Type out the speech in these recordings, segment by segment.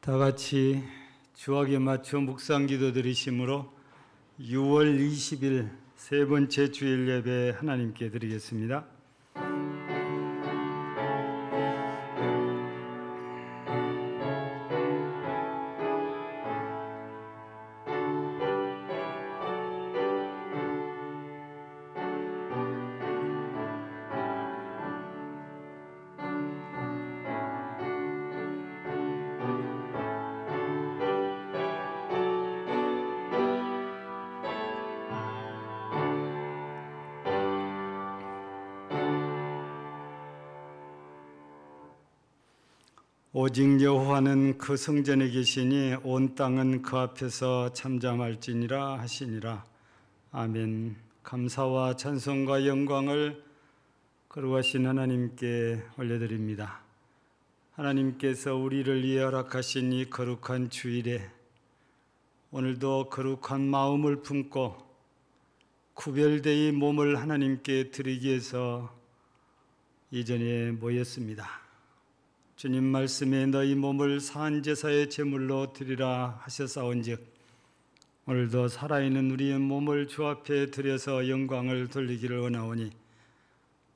다 같이 주악에 맞춰 묵상 기도 드리심으로 6월 20일 세 번째 주일 예배 하나님께 드리겠습니다. 오직 여호와는 그 성전에 계시니 온 땅은 그 앞에서 잠잠할지니라 하시니라. 아멘. 감사와 찬송과 영광을 거룩하신 하나님께 올려드립니다. 하나님께서 우리를 위해 허락하신 이 거룩한 주일에 오늘도 거룩한 마음을 품고 구별되이 몸을 하나님께 드리기 위해서 이 자리에 모였습니다. 주님 말씀에 너희 몸을 사한 제사의 제물로 드리라 하셨사온즉 오늘도 살아있는 우리의 몸을 주 앞에 드려서 영광을 돌리기를 원하오니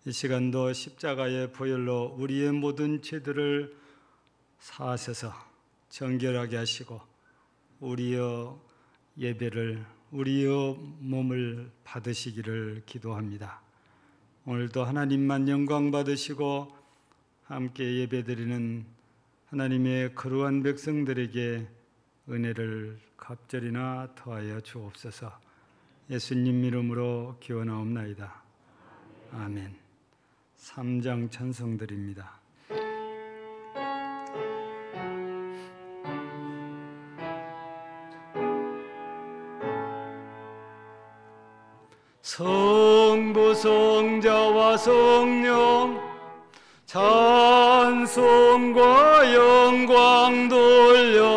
이 시간도 십자가의 보혈로 우리의 모든 죄들을 사하셔서 정결하게 하시고 우리의 예배를 우리의 몸을 받으시기를 기도합니다. 오늘도 하나님만 영광 받으시고 함께 예배드리는 하나님의 거룩한 백성들에게 은혜를 갑절이나 더하여 주옵소서. 예수님 이름으로 기원하옵나이다. 아멘. 3장 찬송드립니다. 성부 성자와 성령 찬송과 영광 돌려보내세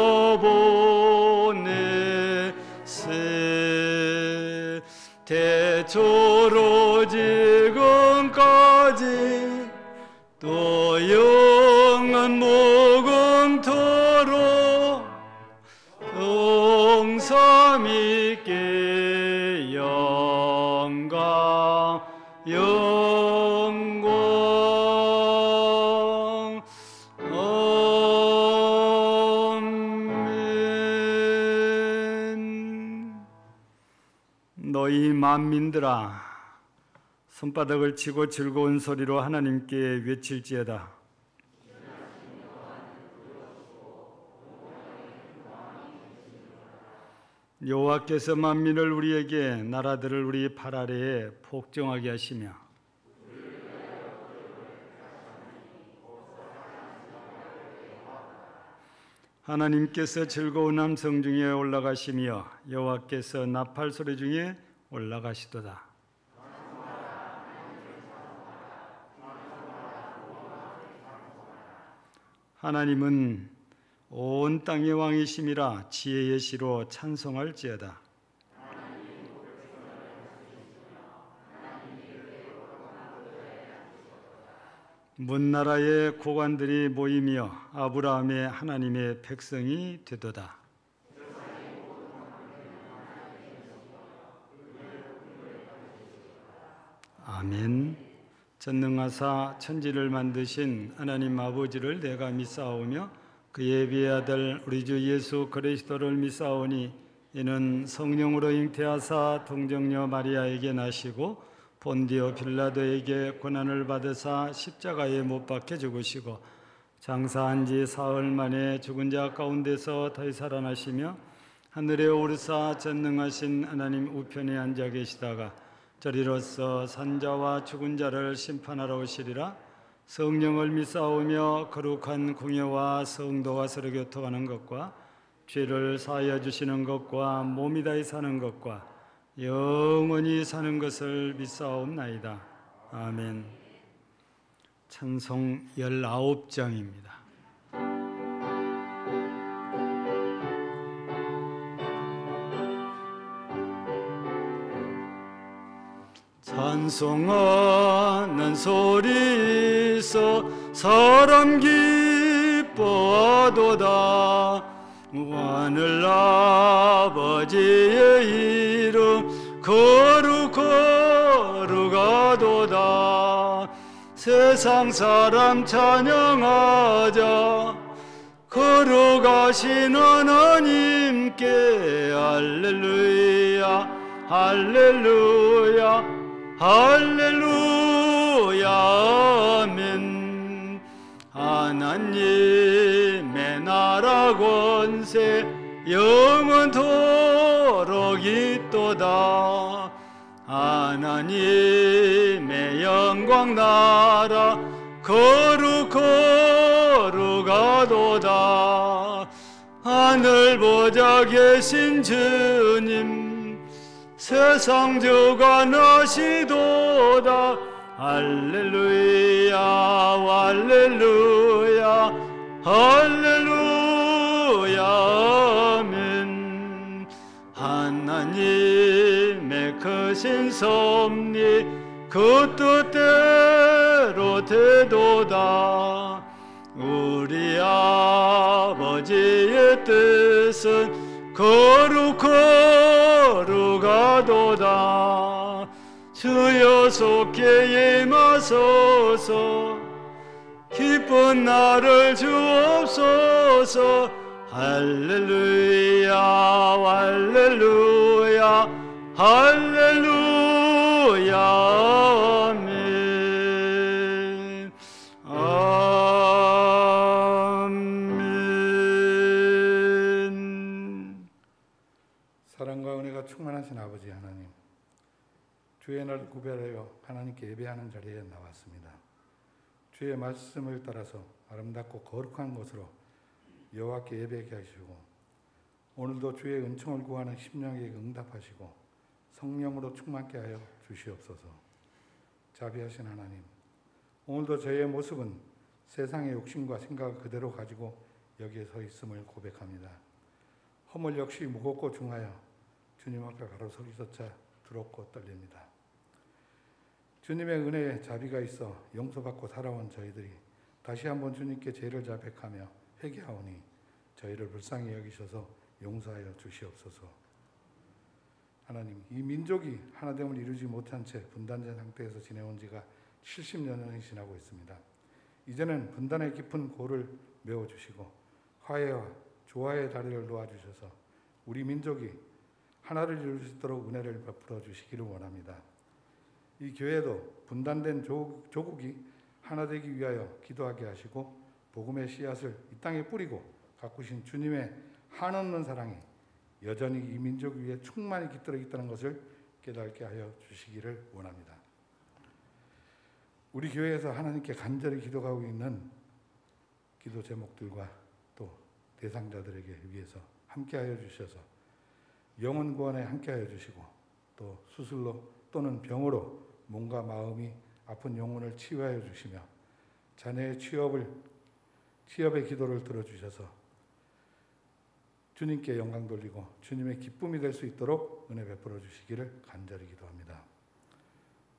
대초로 지금까지 또 영원 무궁토록 성삼위께 영광 너희 만민들아 손바닥을 치고 즐거운 소리로 하나님께 외칠지어다. 여호와께서 만민을 우리에게 나라들을 우리 발 아래에 복종하게 하시며 하나님께서 즐거운 함성 중에 올라가시며 여호와께서 나팔 소리 중에 올라가시도다. 하나님은 온 땅의 왕이심이라 지혜의 시로 찬송할지어다. 문나라의 고관들이 모이며 아브라함의 하나님의 백성이 되도다. 아멘. 전능하사 천지를 만드신 하나님 아버지를 내가 믿사오며 그의 비아들 우리 주 예수 그리스도를 믿사오니 이는 성령으로 잉태하사 동정녀 마리아에게 나시고 본디오 빌라도에게 고난을 받으사 십자가에 못 박혀 죽으시고 장사한 지 사흘 만에 죽은 자 가운데서 다시 살아나시며 하늘에 오르사 전능하신 하나님 우편에 앉아 계시다가 저리로서 산자와 죽은 자를 심판하러 오시리라. 성령을 믿사오며 거룩한 공예와 성도가 서로 교통하는 것과 죄를 사하여 주시는 것과 몸이 다히 사는 것과 영원히 사는 것을 믿사옵나이다. 아멘. 찬송 19장입니다. 찬송하는 소리 있어 사람 기쁨 기뻐하도다. 하늘 아버지의 이름 거룩하도다. 세상 사람 찬양하자. 거룩하신 하나님께 할렐루야 할렐루야 할렐루야 아멘. 하나님의 나라 권세 영원토록 있도다. 하나님의 영광 나라 거룩하도다. 하늘 보좌 계신 주님 세상 주관하시도다. 할렐루야 할렐루야 할렐루야 아멘. 하나님의 크신 섭리 그 뜻대로 되도다. 우리 아버지의 뜻은 거룩하도다. 주여 속히 임하소서. 기쁜 나를 주옵소서. 할렐루야 할렐루야 할렐루야 아멘. 아멘. 사랑과 은혜가 충만하신 아버지 하나님, 주의 날을 구별하여 하나님께 예배하는 자리에 나왔습니다. 주의 말씀을 따라서 아름답고 거룩한 것으로 여호와께 예배하게 하시고, 오늘도 주의 은총을 구하는 심령에게 응답하시고 성령으로 충만케 하여 주시옵소서. 자비하신 하나님, 오늘도 저희의 모습은 세상의 욕심과 생각을 그대로 가지고 여기에 서 있음을 고백합니다. 허물 역시 무겁고 중하여 주님 앞에 가로서기조차 두렵고 떨립니다. 주님의 은혜에 자비가 있어 용서받고 살아온 저희들이 다시 한번 주님께 죄를 자백하며 회개하오니 저희를 불쌍히 여기셔서 용서하여 주시옵소서. 하나님, 이 민족이 하나됨을 이루지 못한 채 분단된 상태에서 지내온 지가 70년이 지나고 있습니다. 이제는 분단의 깊은 골을 메워주시고 화해와 조화의 다리를 놓아주셔서 우리 민족이 하나를 이룰 수 있도록 은혜를 베풀어 주시기를 원합니다. 이 교회도 분단된 조국이 하나 되기 위하여 기도하게 하시고 복음의 씨앗을 이 땅에 뿌리고 가꾸신 주님의 한없는 사랑이 여전히 이 민족 위에 충만히 깃들어 있다는 것을 깨닫게 하여 주시기를 원합니다. 우리 교회에서 하나님께 간절히 기도하고 있는 기도 제목들과 또 대상자들에게 위해서 함께하여 주셔서 영혼 구원에 함께하여 주시고 또 수술로 또는 병으로 몸과 마음이 아픈 영혼을 치유하여 주시며 자녀의 취업의 기도를 들어주셔서 주님께 영광 돌리고 주님의 기쁨이 될 수 있도록 은혜 베풀어 주시기를 간절히 기도합니다.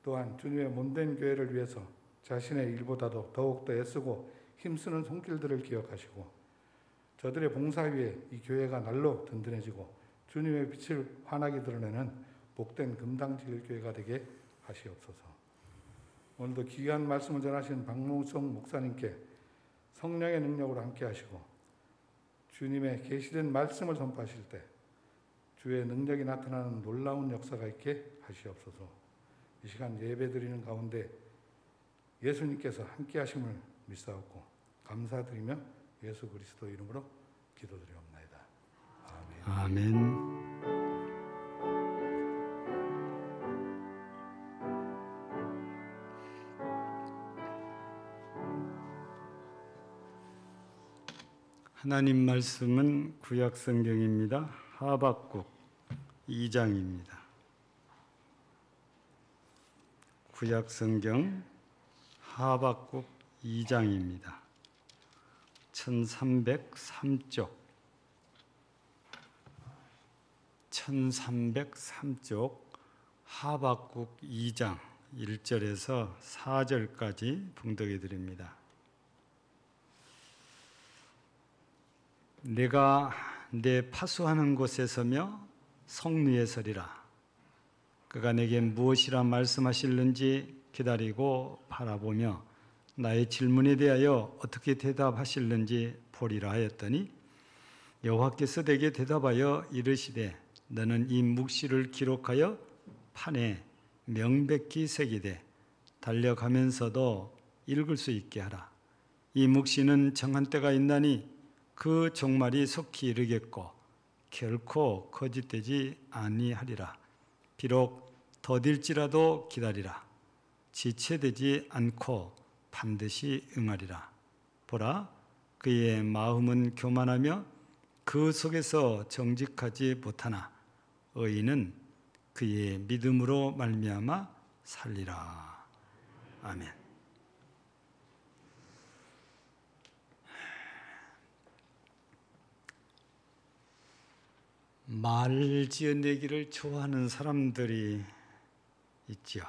또한 주님의 몸된 교회를 위해서 자신의 일보다도 더욱더 애쓰고 힘쓰는 손길들을 기억하시고 저들의 봉사 위에 이 교회가 날로 든든해지고 주님의 빛을 환하게 드러내는 복된 금당질 교회가 되게 하시옵소서. 오늘도 귀한 말씀을 전하신 박몽성 목사님께 성령의 능력으로 함께 하시고 주님의 계시된 말씀을 선포하실 때 주의 능력이 나타나는 놀라운 역사가 있게 하시옵소서. 이 시간 예배드리는 가운데 예수님께서 함께 하심을 믿사옵고 감사드리며 예수 그리스도 이름으로 기도드리옵나이다. 아멘. 아멘. 하나님 말씀은 구약 성경입니다. 하박국 2장입니다. 구약 성경 하박국 2장입니다. 1303쪽 1303쪽 하박국 2장 1절에서 4절까지 봉독해 드립니다. 내가 내 파수하는 곳에 서며 성리에 서리라. 그가 내게 무엇이라 말씀하실는지 기다리고 바라보며 나의 질문에 대하여 어떻게 대답하실는지 보리라 하였더니 여호와께서 내게 대답하여 이르시되 너는 이 묵시를 기록하여 판에 명백히 새기되 달려가면서도 읽을 수 있게 하라. 이 묵시는 정한 때가 있나니 그 종말이 속히 이르겠고 결코 거짓되지 아니하리라. 비록 더딜지라도 기다리라. 지체되지 않고 반드시 응하리라. 보라, 그의 마음은 교만하며 그 속에서 정직하지 못하나 의인은 그의 믿음으로 말미암아 살리라. 아멘. 말 지어내기를 좋아하는 사람들이 있죠.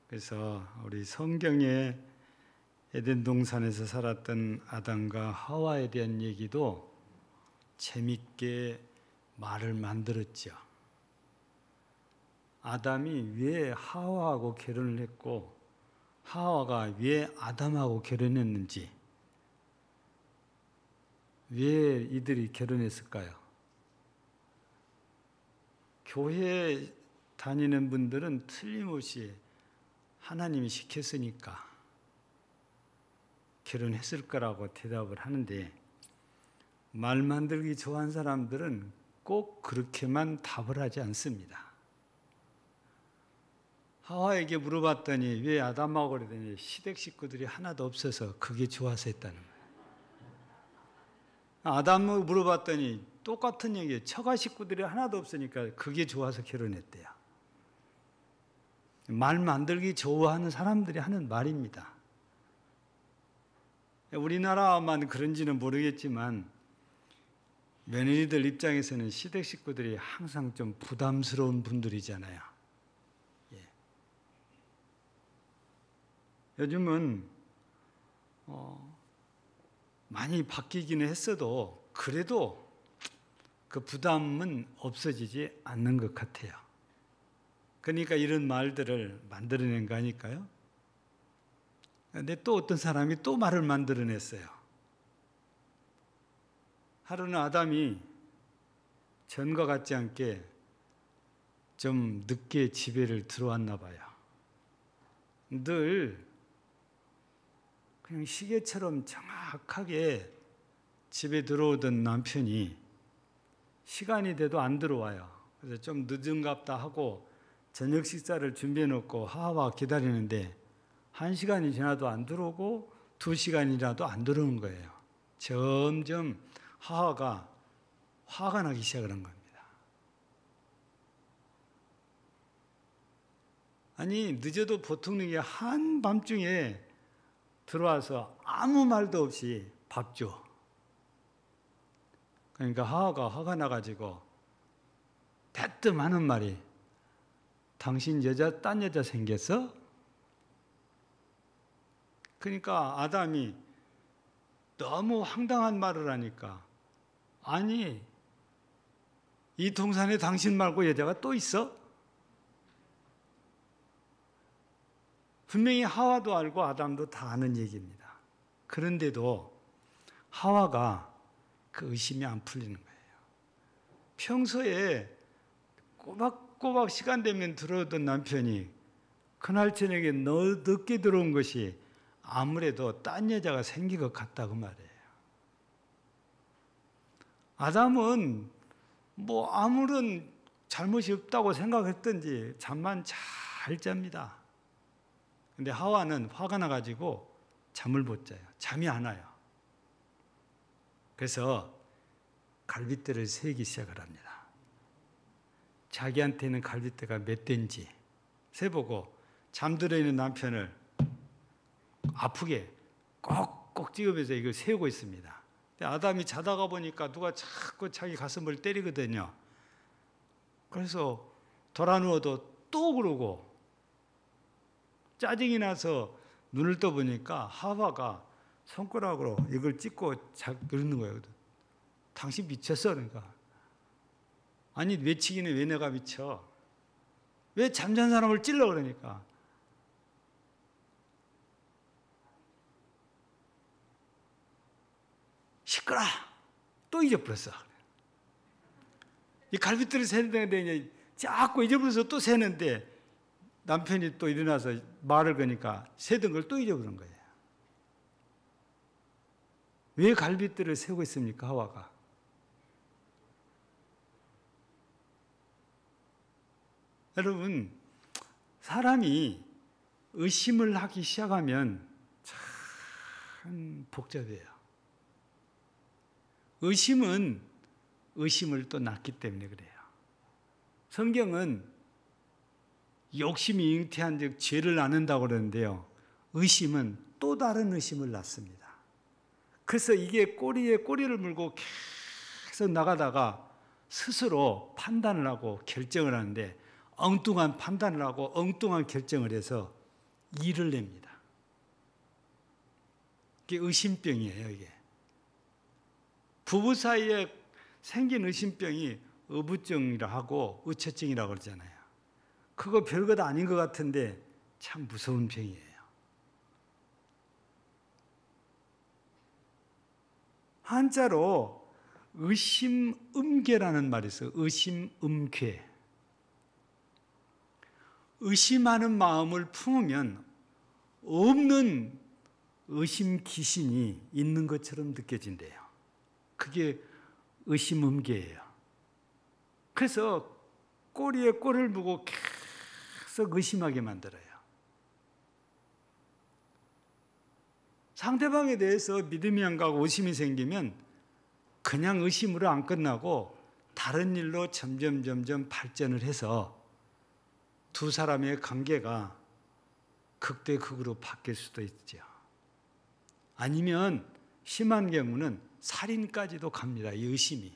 그래서 우리 성경에 에덴 동산에서 살았던 아담과 하와에 대한 얘기도 재밌게 말을 만들었죠. 아담이 왜 하와하고 결혼을 했고 하와가 왜 아담하고 결혼했는지, 왜 이들이 결혼했을까요? 교회 다니는 분들은 틀림없이 하나님이 시켰으니까 결혼했을 거라고 대답을 하는데, 말 만들기 좋아하는 사람들은 꼭 그렇게만 답을 하지 않습니다. 하와에게 물어봤더니 왜 아담하고 그러더니 시댁 식구들이 하나도 없어서 그게 좋아서 했다는 거예요. 아담하고 물어봤더니 똑같은 얘기예요. 처가 식구들이 하나도 없으니까 그게 좋아서 결혼했대요. 말 만들기 좋아하는 사람들이 하는 말입니다. 우리나라만 그런지는 모르겠지만 며느리들 입장에서는 시댁 식구들이 항상 좀 부담스러운 분들이잖아요. 예. 요즘은 많이 바뀌기는 했어도 그래도 그 부담은 없어지지 않는 것 같아요. 그러니까 이런 말들을 만들어낸 거 아닐까요? 근데 또 어떤 사람이 또 말을 만들어냈어요. 하루는 아담이 전과 같지 않게 좀 늦게 집에를 들어왔나 봐요. 늘 그냥 시계처럼 정확하게 집에 들어오던 남편이 시간이 돼도 안 들어와요. 그래서 좀 늦은갑다 하고 저녁 식사를 준비해 놓고 하와 기다리는데 1시간이 지나도 안 들어오고 2시간이라도 안 들어오는 거예요. 점점 하와가 화가 나기 시작을 한 겁니다. 아니 늦어도 보통 이게 한밤중에 들어와서 아무 말도 없이 밥 줘. 그러니까 하와가 화가 나가지고 대뜸 하는 말이 당신 딴 여자 생겼어? 그러니까 아담이 너무 황당한 말을 하니까 아니 이 동산에 당신 말고 여자가 또 있어? 분명히 하와도 알고 아담도 다 아는 얘기입니다. 그런데도 하와가 그 의심이 안 풀리는 거예요. 평소에 꼬박꼬박 시간 되면 들어오던 남편이 그날 저녁에 늦게 들어온 것이 아무래도 딴 여자가 생긴 것 같다고 말이에요. 아담은 뭐 아무런 잘못이 없다고 생각했던지 잠만 잘 잡니다. 근데 하와는 화가 나가지고 잠을 못 자요. 잠이 안 와요. 그래서 갈빗대를 세기 시작을 합니다. 자기한테는 갈빗대가 몇 대인지 세보고 잠들어 있는 남편을 아프게 꼭꼭 찍으면서 이걸 세우고 있습니다. 근데 아담이 자다가 보니까 누가 자꾸 자기 가슴을 때리거든요. 그래서 돌아 누워도 또 그러고 짜증이 나서 눈을 떠보니까 하와가 손가락으로 이걸 찍고 그러는 거예요. 당신 미쳤어. 그러니까. 아니 외치기는 왜 내가 미쳐? 왜 잠잔 사람을 찔러 그러니까. 시끄러. 또 잊어버렸어. 이 갈빗대를 세는데 이제 자꾸 잊어버려서 또 세는데 남편이 또 일어나서 말을 거니까 세던 걸 또 잊어버린 거예요. 왜 갈빗대를 세우고 있습니까, 하와가? 여러분, 사람이 의심을 하기 시작하면 참 복잡해요. 의심은 의심을 또 낳기 때문에 그래요. 성경은 욕심이 잉태한 즉 죄를 낳는다고 그러는데요. 의심은 또 다른 의심을 낳습니다. 그래서 이게 꼬리에 꼬리를 물고 계속 나가다가 스스로 판단을 하고 결정을 하는데 엉뚱한 판단을 하고 엉뚱한 결정을 해서 일을 냅니다. 이게 의심병이에요, 이게. 부부 사이에 생긴 의심병이 의부증이라 하고 의처증이라고 그러잖아요. 그거 별것 아닌 것 같은데 참 무서운 병이에요. 한자로 의심음괴라는 말이 있어요. 의심음괴. 의심하는 마음을 품으면 없는 의심 귀신이 있는 것처럼 느껴진대요. 그게 의심음괴예요. 그래서 꼬리에 꼬리를 무고 계속 의심하게 만들어요. 상대방에 대해서 믿음이 안 가고 의심이 생기면 그냥 의심으로 안 끝나고 다른 일로 점점 발전을 해서 두 사람의 관계가 극대극으로 바뀔 수도 있죠. 아니면 심한 경우는 살인까지도 갑니다. 이 의심이.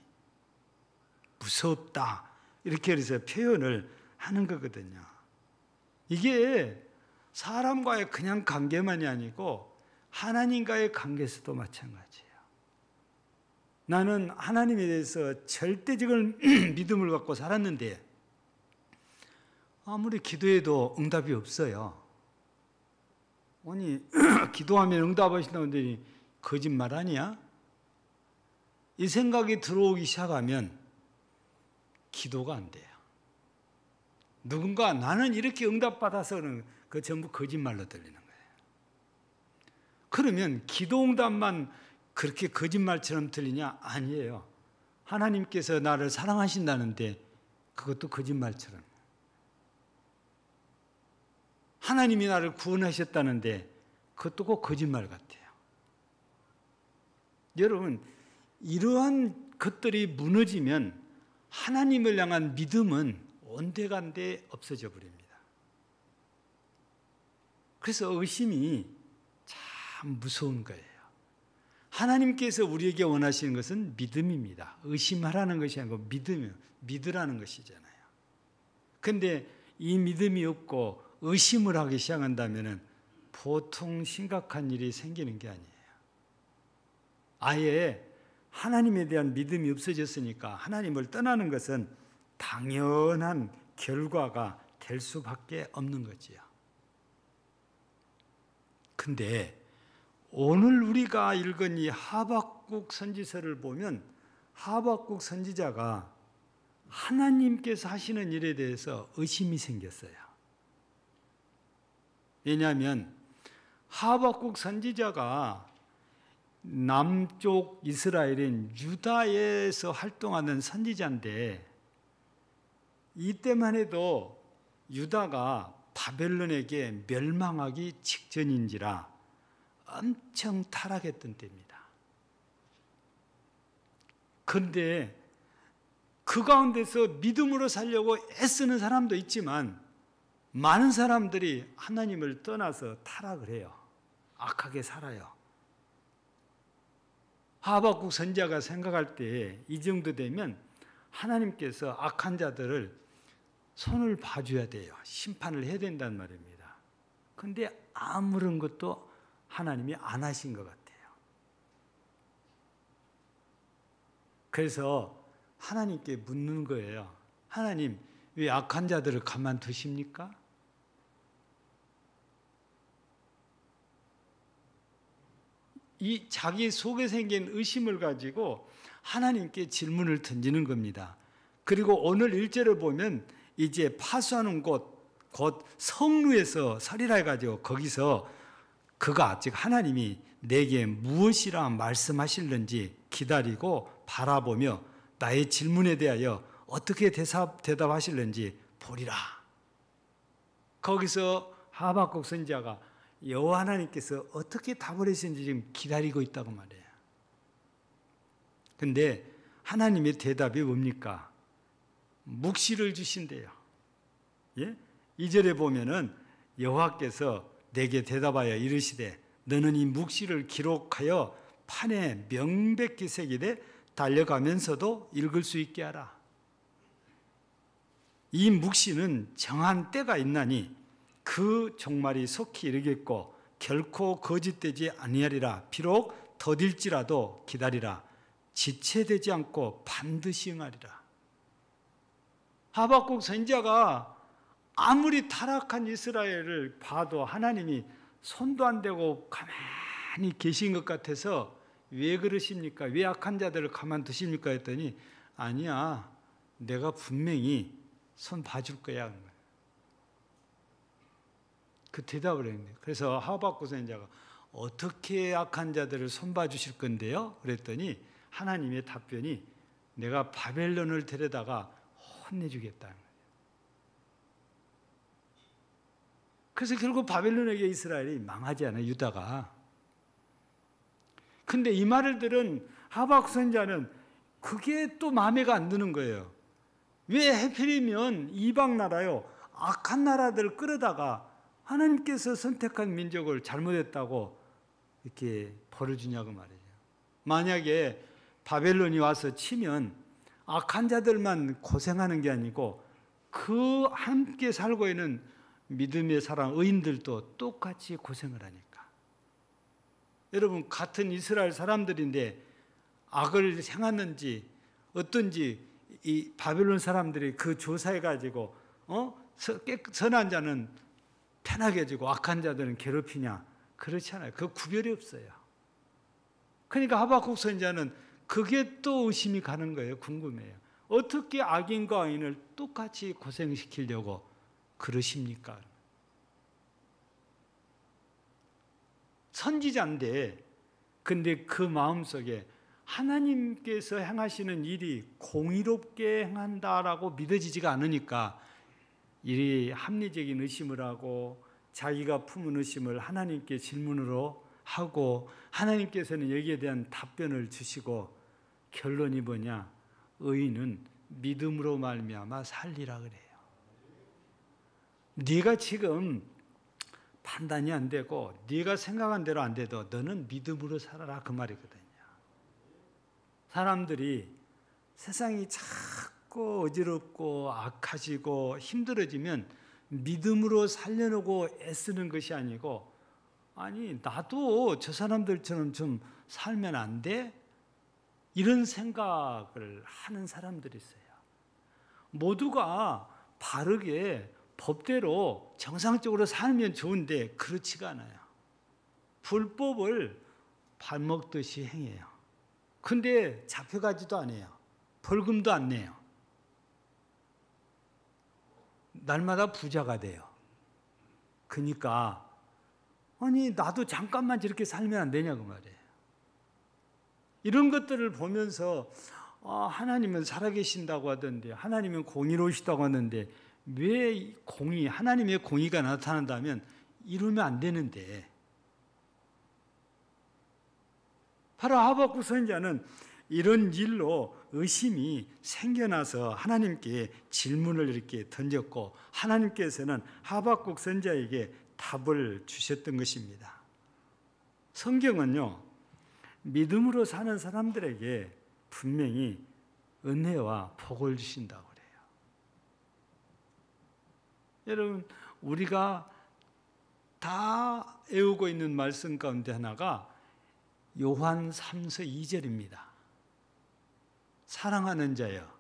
무섭다. 이렇게 해서 표현을 하는 거거든요. 이게 사람과의 그냥 관계만이 아니고 하나님과의 관계에서도 마찬가지예요. 나는 하나님에 대해서 절대적인 믿음을 갖고 살았는데 아무리 기도해도 응답이 없어요. 아니 기도하면 응답하신다고 하더니 거짓말 아니야? 이 생각이 들어오기 시작하면 기도가 안 돼요. 누군가 나는 이렇게 응답받아서는 그 전부 거짓말로 들리는 거예요. 그러면 기도 응답만 그렇게 거짓말처럼 들리냐? 아니에요. 하나님께서 나를 사랑하신다는데 그것도 거짓말처럼. 하나님이 나를 구원하셨다는데 그것도 꼭 거짓말 같아요. 여러분, 이러한 것들이 무너지면 하나님을 향한 믿음은 온데간데 없어져 버립니다. 그래서 의심이 참 무서운 거예요. 하나님께서 우리에게 원하시는 것은 믿음입니다. 의심하라는 것이 아니고 믿으라는 것이잖아요. 그런데 이 믿음이 없고 의심을 하기 시작한다면 보통 심각한 일이 생기는 게 아니에요. 아예 하나님에 대한 믿음이 없어졌으니까 하나님을 떠나는 것은 당연한 결과가 될 수밖에 없는 거지요. 근데 오늘 우리가 읽은 이 하박국 선지서를 보면 하박국 선지자가 하나님께서 하시는 일에 대해서 의심이 생겼어요. 왜냐하면 하박국 선지자가 남쪽 이스라엘인 유다에서 활동하는 선지자인데 이때만 해도 유다가 바벨론에게 멸망하기 직전인지라 엄청 타락했던 때입니다. 그런데 그 가운데서 믿음으로 살려고 애쓰는 사람도 있지만 많은 사람들이 하나님을 떠나서 타락을 해요. 악하게 살아요. 하박국 선지자가 생각할 때 이 정도 되면 하나님께서 악한 자들을 손을 봐줘야 돼요. 심판을 해야 된다는 말입니다. 그런데 아무런 것도 하나님이 안 하신 것 같아요. 그래서 하나님께 묻는 거예요. 하나님, 왜 악한 자들을 가만두십니까? 이 자기 속에 생긴 의심을 가지고 하나님께 질문을 던지는 겁니다. 그리고 오늘 1절을 보면 이제 파수하는 곳, 곧 성루에서 설이라 해가지고 거기서 그가 즉 하나님이 내게 무엇이라 말씀하실는지 기다리고 바라보며 나의 질문에 대하여 어떻게 대답하실는지 보리라. 거기서 하박국 선지자가 여호와 하나님께서 어떻게 답을 하시는지 지금 기다리고 있다고 말해요. 근데 하나님의 대답이 뭡니까? 묵시를 주신대요. 예? 2절에 보면은 여호와께서 내게 대답하여 이르시되 너는 이 묵시를 기록하여 판에 명백히 새기되 달려가면서도 읽을 수 있게 하라. 이 묵시는 정한 때가 있나니 그 종말이 속히 이르겠고 결코 거짓되지 아니하리라. 비록 더딜지라도 기다리라. 지체되지 않고 반드시 응하리라. 하박국 선지자가 아무리 타락한 이스라엘을 봐도 하나님이 손도 안 대고 가만히 계신 것 같아서 왜 그러십니까? 왜 악한 자들을 가만두십니까? 했더니 아니야, 내가 분명히 손 봐줄 거야. 그 대답을 했는데, 그래서 하박국 선지자가 어떻게 악한 자들을 손 봐주실 건데요? 그랬더니 하나님의 답변이 내가 바벨론을 데려다가 혼내주겠다. 그래서 결국 바벨론에게 이스라엘이 망하지 않아요, 유다가. 근데 이 말을 들은 하박국 선지자는 그게 또 마음에가 안 드는 거예요. 왜 하필이면 이방 나라요, 악한 나라들을 끌어다가 하나님께서 선택한 민족을 잘못했다고 이렇게 벌을 주냐고 말이에요. 만약에 바벨론이 와서 치면 악한 자들만 고생하는 게 아니고 그 함께 살고 있는 믿음의 사람, 의인들도 똑같이 고생을 하니까. 여러분, 같은 이스라엘 사람들인데 악을 행하는지 어떤지 이 바벨론 사람들이 그 조사해가지고 선한 자는 편하게 해주고 악한 자들은 괴롭히냐? 그렇지 않아요. 그 구별이 없어요. 그러니까 하박국 선지자는 그게 또 의심이 가는 거예요. 궁금해요. 어떻게 악인과 의인을 똑같이 고생시키려고 그러십니까? 선지자인데 근데 그 마음속에 하나님께서 행하시는 일이 공의롭게 행한다라고 믿어지지가 않으니까 이 합리적인 의심을 하고 자기가 품은 의심을 하나님께 질문으로 하고 하나님께서는 여기에 대한 답변을 주시고 결론이 뭐냐? 의인은 믿음으로 말미암아 살리라 그래요. 네가 지금 판단이 안 되고 네가 생각한 대로 안 돼도 너는 믿음으로 살아라 그 말이거든요. 사람들이 세상이 자꾸 어지럽고 악해지고 힘들어지면 믿음으로 살려놓고 애쓰는 것이 아니고 아니 나도 저 사람들처럼 좀 살면 안 돼? 이런 생각을 하는 사람들이 있어요. 모두가 바르게 법대로 정상적으로 살면 좋은데 그렇지가 않아요. 불법을 밥 먹듯이 행해요. 근데 잡혀가지도 않아요. 벌금도 안 내요. 날마다 부자가 돼요. 그러니까 아니 나도 잠깐만 저렇게 살면 안 되냐고 말이에요. 이런 것들을 보면서 하나님은 살아계신다고 하던데 하나님은 공의로우시다고 하는데 왜 하나님의 공의가 나타난다면 이루면 안 되는데 바로 하박국 선지자는 이런 일로 의심이 생겨나서 하나님께 질문을 이렇게 던졌고 하나님께서는 하박국 선지자에게 답을 주셨던 것입니다. 성경은요, 믿음으로 사는 사람들에게 분명히 은혜와 복을 주신다고 그래요. 여러분, 우리가 다 외우고 있는 말씀 가운데 하나가 요한 3서 2절입니다. 사랑하는 자여,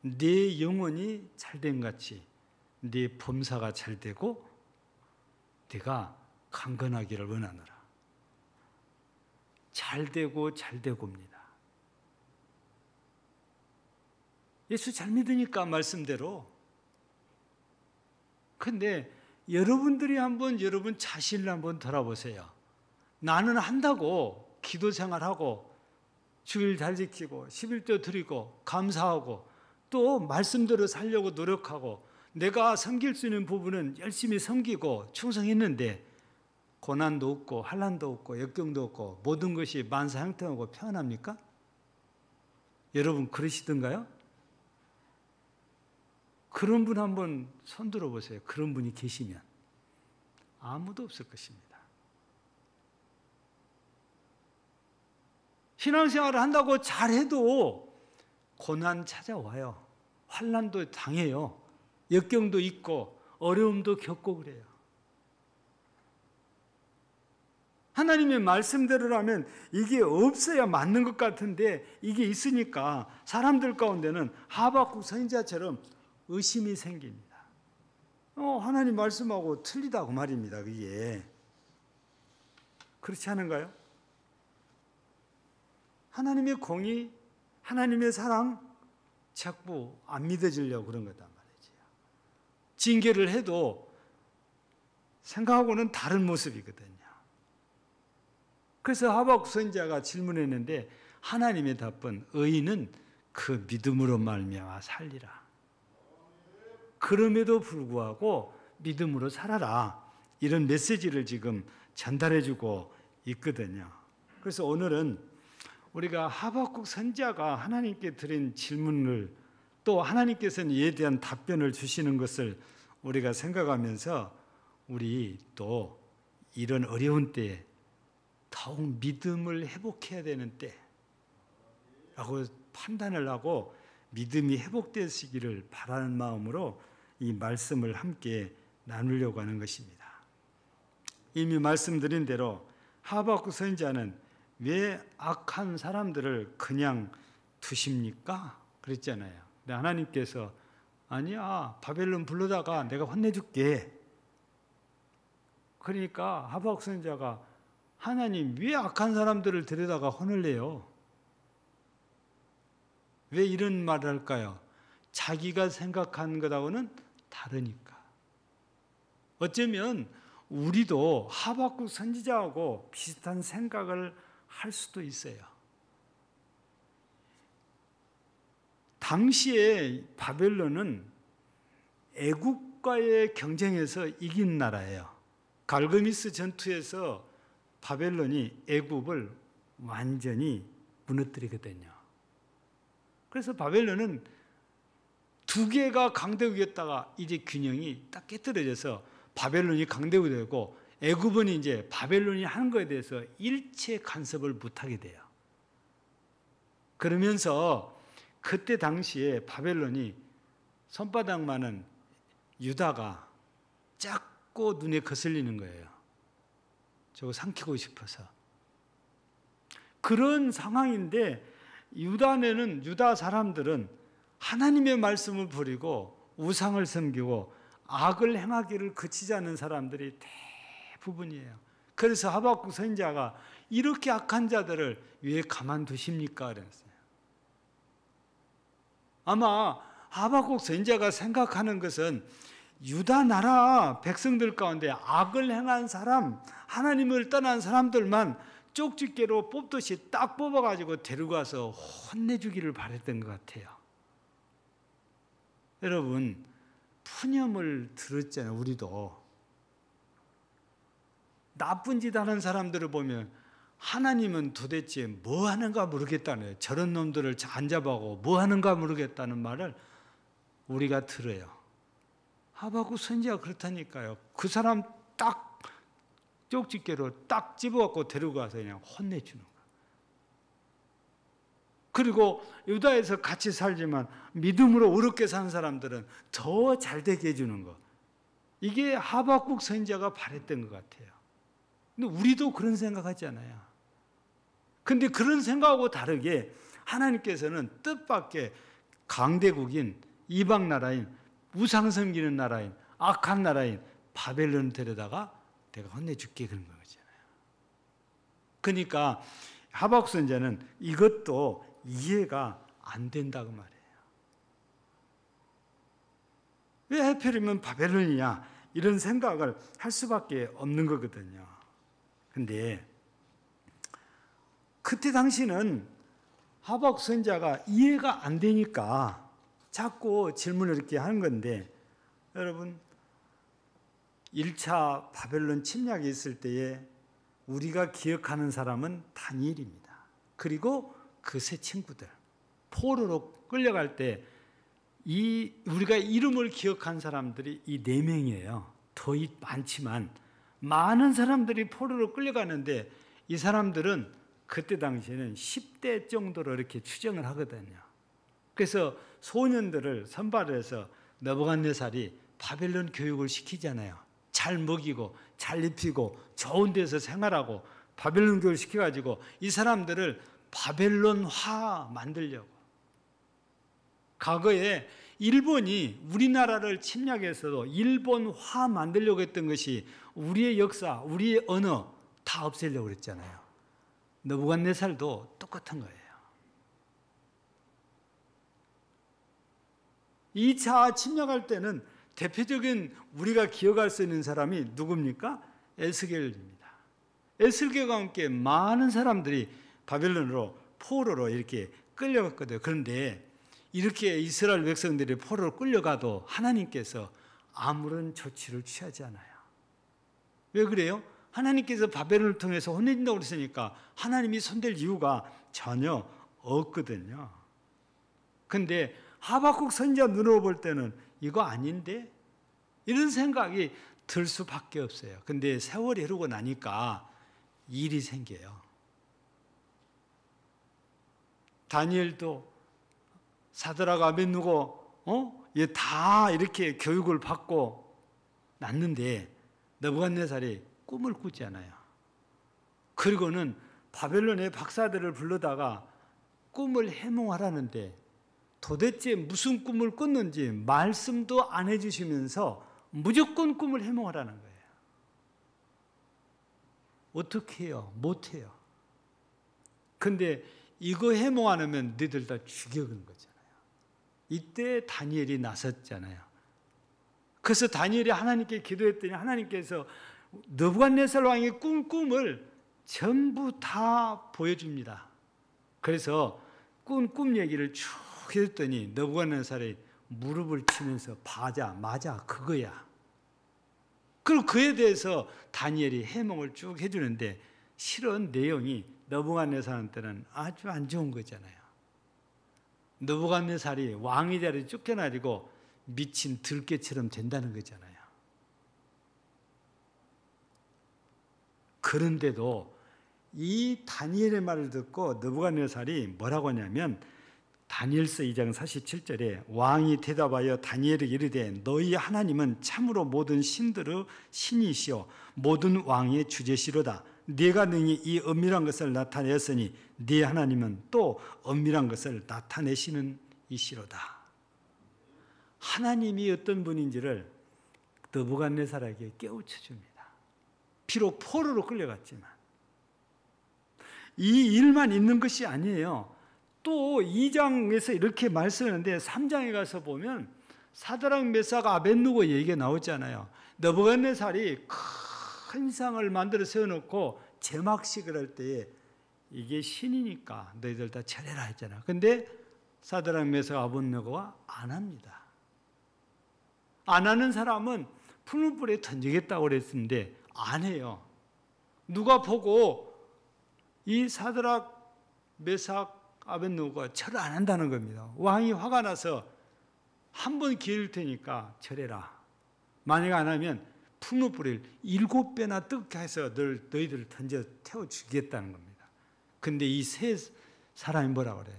네 영혼이 잘된 같이 네 범사가 잘되고 네가 강건하기를 원하노라. 잘되고입니다. 예수 잘 믿으니까 말씀대로. 근데 여러분들이 한번 여러분 자신을 한번 돌아보세요. 나는 한다고 기도 생활하고 주일 잘 지키고 11조 드리고 감사하고 또 말씀대로 살려고 노력하고 내가 섬길 수 있는 부분은 열심히 섬기고 충성했는데 고난도 없고 환난도 없고 역경도 없고 모든 것이 만사형통하고 평안합니까? 여러분 그러시던가요? 그런 분 한번 손 들어보세요. 그런 분이 계시면 아무도 없을 것입니다. 신앙생활을 한다고 잘해도 고난 찾아와요. 환난도 당해요. 역경도 있고 어려움도 겪고 그래요. 하나님의 말씀대로라면 이게 없어야 맞는 것 같은데 이게 있으니까 사람들 가운데는 하박국 선지자처럼 의심이 생깁니다. 하나님 말씀하고 틀리다고 말입니다. 그게 그렇지 않은가요? 하나님의 공의, 하나님의 사랑 자꾸 안 믿어지려고 그런 거단 말이죠. 징계를 해도 생각하고는 다른 모습이거든요. 그래서 하박국 선지자가 질문했는데 하나님의 답은 의인은 그 믿음으로 말미암아 살리라. 그럼에도 불구하고 믿음으로 살아라. 이런 메시지를 지금 전달해주고 있거든요. 그래서 오늘은 우리가 하박국 선지자가 하나님께 드린 질문을 또 하나님께서는 이에 대한 답변을 주시는 것을 우리가 생각하면서 우리 또 이런 어려운 때에 더욱 믿음을 회복해야 되는 때라고 판단을 하고 믿음이 회복되시기를 바라는 마음으로 이 말씀을 함께 나누려고 하는 것입니다. 이미 말씀드린 대로 하박국 선지자는 왜 악한 사람들을 그냥 두십니까? 그랬잖아요. 근데 하나님께서 아니야, 바벨론 불러다가 내가 혼내줄게. 그러니까 하박국 선지자가 하나님 왜 악한 사람들을 데려다가 혼을 내요? 왜 이런 말을 할까요? 자기가 생각한 것하고는 다르니까. 어쩌면 우리도 하박국 선지자하고 비슷한 생각을 할 수도 있어요. 당시에 바벨론은 애국과의 경쟁에서 이긴 나라예요. 갈그미스 전투에서 바벨론이 애국을 완전히 무너뜨리거든요. 그래서 바벨론은 두 개가 강대국이었다가 이제 균형이 딱 깨뜨려져서 바벨론이 강대국이 되고 애굽은 이제 바벨론이 하는 것에 대해서 일체 간섭을 못하게 돼요. 그러면서 그때 당시에 바벨론이 손바닥만한 유다가 작고 눈에 거슬리는 거예요. 저거 삼키고 싶어서. 그런 상황인데 유다 사람들은 하나님의 말씀을 버리고 우상을 섬기고 악을 행하기를 그치지 않는 사람들이 대부분이에요. 그래서 하박국 선지자가 이렇게 악한 자들을 왜 가만두십니까? 그랬어요. 아마 하박국 선지자가 생각하는 것은 유다 나라 백성들 가운데 악을 행한 사람, 하나님을 떠난 사람들만 쪽집게로 뽑듯이 딱 뽑아가지고 데리고 와서 혼내주기를 바랬던 것 같아요. 여러분, 푸념을 들었잖아요. 우리도. 나쁜 짓 하는 사람들을 보면 하나님은 도대체 뭐 하는가 모르겠다네요. 저런 놈들을 안 잡아고 뭐 하는가 모르겠다는 말을 우리가 들어요. 하박국 선지자가 그렇다니까요. 그 사람 딱 쪽집게로 딱 집어갖고 데리고 가서 그냥 혼내주는 거예요. 그리고 유다에서 같이 살지만 믿음으로 어렵게 사는 사람들은 더 잘되게 해주는 거. 이게 하박국 선지자가 바랬던 것 같아요. 근데 우리도 그런 생각하지 않아요. 근데 그런 생각하고 다르게 하나님께서는 뜻밖의 강대국인 이방 나라인 우상 섬기는 나라인 악한 나라인 바벨론을 데려다가 내가 혼내줄게 그런 거잖아요. 그러니까 하박국 선지자는 이것도 이해가 안 된다고 말해요. 왜 하필이면 바벨론이냐 이런 생각을 할 수밖에 없는 거거든요. 근데 그때 당시는 하박국 선지자가 이해가 안 되니까 자꾸 질문을 이렇게 하는 건데, 여러분 1차 바벨론 침략이 있을 때에 우리가 기억하는 사람은 다니엘입니다. 그리고 그 세 친구들 포로로 끌려갈 때 우리가 이름을 기억한 사람들이 이 4명이에요. 더 많지만 많은 사람들이 포로로 끌려가는데 이 사람들은 그때 당시에는 10대 정도로 이렇게 추정을 하거든요. 그래서 소년들을 선발해서 느부갓네살이 바벨론 교육을 시키잖아요. 잘 먹이고 잘 입히고 좋은 데서 생활하고 바벨론 교육을 시켜가지고 이 사람들을 바벨론화 만들려고. 과거에 일본이 우리나라를 침략해서도 일본화 만들려고 했던 것이 우리의 역사, 우리의 언어 다 없애려고 그랬잖아요. 느부갓네살도 똑같은 거예요. 2차 침략할 때는 대표적인 우리가 기억할 수 있는 사람이 누굽니까? 에스겔입니다. 에스겔과 함께 많은 사람들이 바벨론으로 포로로 이렇게 끌려갔거든요. 그런데 이렇게 이스라엘 백성들이 포로로 끌려가도 하나님께서 아무런 조치를 취하지 않아요. 왜 그래요? 하나님께서 바벨론을 통해서 혼내준다고 그랬으니까 하나님이 손댈 이유가 전혀 없거든요. 그런데 하박국 선지자 눈으로 볼 때는 이거 아닌데? 이런 생각이 들 수밖에 없어요. 근데 세월이 흐르고 나니까 일이 생겨요. 다니엘도 사드락 아벳느고 다 이렇게 교육을 받고 났는데 느부갓네살이 꿈을 꾸지 않아요. 그리고는 바벨론의 박사들을 불러다가 꿈을 해몽하라는데 도대체 무슨 꿈을 꿨는지 말씀도 안 해주시면서 무조건 꿈을 해몽하라는 거예요. 어떻게 해요? 못해요. 근데 이거 해몽 안 하면 너희들 다 죽여간 거잖아요. 이때 다니엘이 나섰잖아요. 그래서 다니엘이 하나님께 기도했더니 하나님께서 느부갓네살 왕의 꿈을 전부 다 보여줍니다. 그래서 꿈 얘기를 쭉 했더니 느부갓네살이 무릎을 치면서 맞아 그거야. 그리고 그에 대해서 다니엘이 해몽을 쭉 해주는데 실은 내용이 느부갓네살한테는 아주 안 좋은 거잖아요. 느부갓네살이 왕의 자리에 쫓겨나지고 미친 들깨처럼 된다는 거잖아요. 그런데도 이 다니엘의 말을 듣고 느부갓네살이 뭐라고 하냐면 다니엘서 2장 47절에 왕이 대답하여 다니엘에게 이르되 너희 하나님은 참으로 모든 신들의 신이시오 모든 왕의 주제시로다. 네가 능히 이 은밀한 것을 나타내었으니 네 하나님은 또 은밀한 것을 나타내시는 이시로다. 하나님이 어떤 분인지를 느부갓네살에게 깨우쳐 줍니다. 비록 포로로 끌려갔지만 이 일만 있는 것이 아니에요. 또 2장에서 이렇게 말씀하는데 3장에 가서 보면 사드락 메삭 아벳느고 얘기가 나오잖아요. 느부갓네살이 큰 상을 만들어 세워놓고 제막식을 할 때에 이게 신이니까 너희들 다 차려라 했잖아요. 근데 사드락 메삭 아벳느고가 안 합니다. 안 하는 사람은 푸른 불에 던지겠다고 그랬는데 안 해요. 누가 보고 이 사드락 메삭 아벳느고가 절을 안 한다는 겁니다. 왕이 화가 나서 한 번 기회일 테니까 절해라. 만약 안 하면 푸른 불을 7배나 뜨겁게 해서 너희들을 던져 태워 죽이겠다는 겁니다. 근데 이 세 사람이 뭐라고 그래요?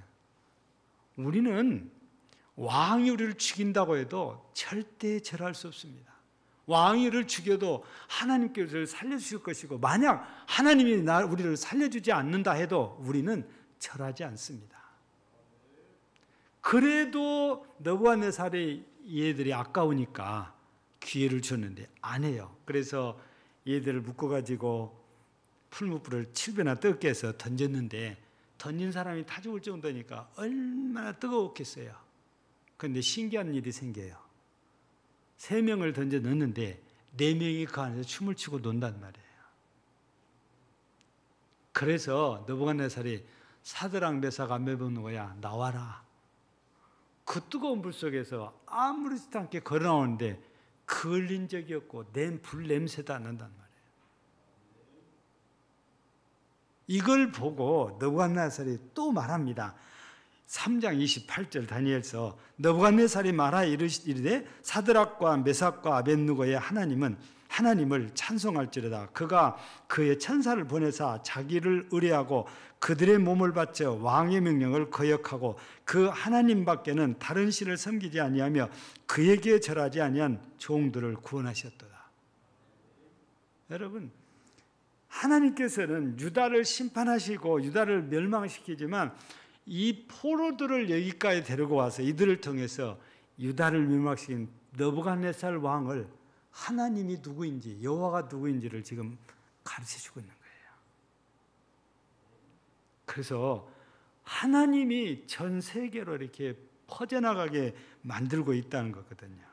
우리는 왕이 우리를 죽인다고 해도 절대 절할 수 없습니다. 왕이 우리를 죽여도 하나님께서 우리를 살려주실 것이고 만약 하나님이 우리를 살려주지 않는다 해도 우리는 절하지 않습니다. 그래도 느부갓네살이 얘들이 아까우니까 기회를 줬는데 안 해요. 그래서 얘들을 묶어가지고 풀무불을 7배나 뜨겁게 해서 던졌는데 던진 사람이 다 죽을 정도니까 얼마나 뜨거웠겠어요. 그런데 신기한 일이 생겨요. 3명을 던져 넣었는데 4명이 그 안에서 춤을 추고 논단 말이에요. 그래서 느부갓네살이 사드락 메삭 아벳느고야 나와라. 그 뜨거운 불 속에서 아무렇지도 않게 걸어 나오는데 걸린 적이 없고 불 냄새도 안 난단 말이에요. 이걸 보고 느부갓네살이 또 말합니다. 3장 28절 다니엘서 느부갓네살이 말하 이르되 사드락과 메삭과 아벳느고의 하나님을 찬송할지로다. 그가 그의 천사를 보내사 자기를 의뢰하고 그들의 몸을 바쳐 왕의 명령을 거역하고 그 하나님밖에는 다른 신을 섬기지 아니하며 그에게 절하지 아니한 종들을 구원하셨도다. 여러분, 하나님께서는 유다를 심판하시고 유다를 멸망시키지만 이 포로들을 여기까지 데리고 와서 이들을 통해서 유다를 멸망시킨 느부갓네살 왕을 하나님이 누구인지, 여호와가 누구인지를 지금 가르쳐주고 있는 거예요. 그래서 하나님이 전 세계로 이렇게 퍼져나가게 만들고 있다는 거거든요.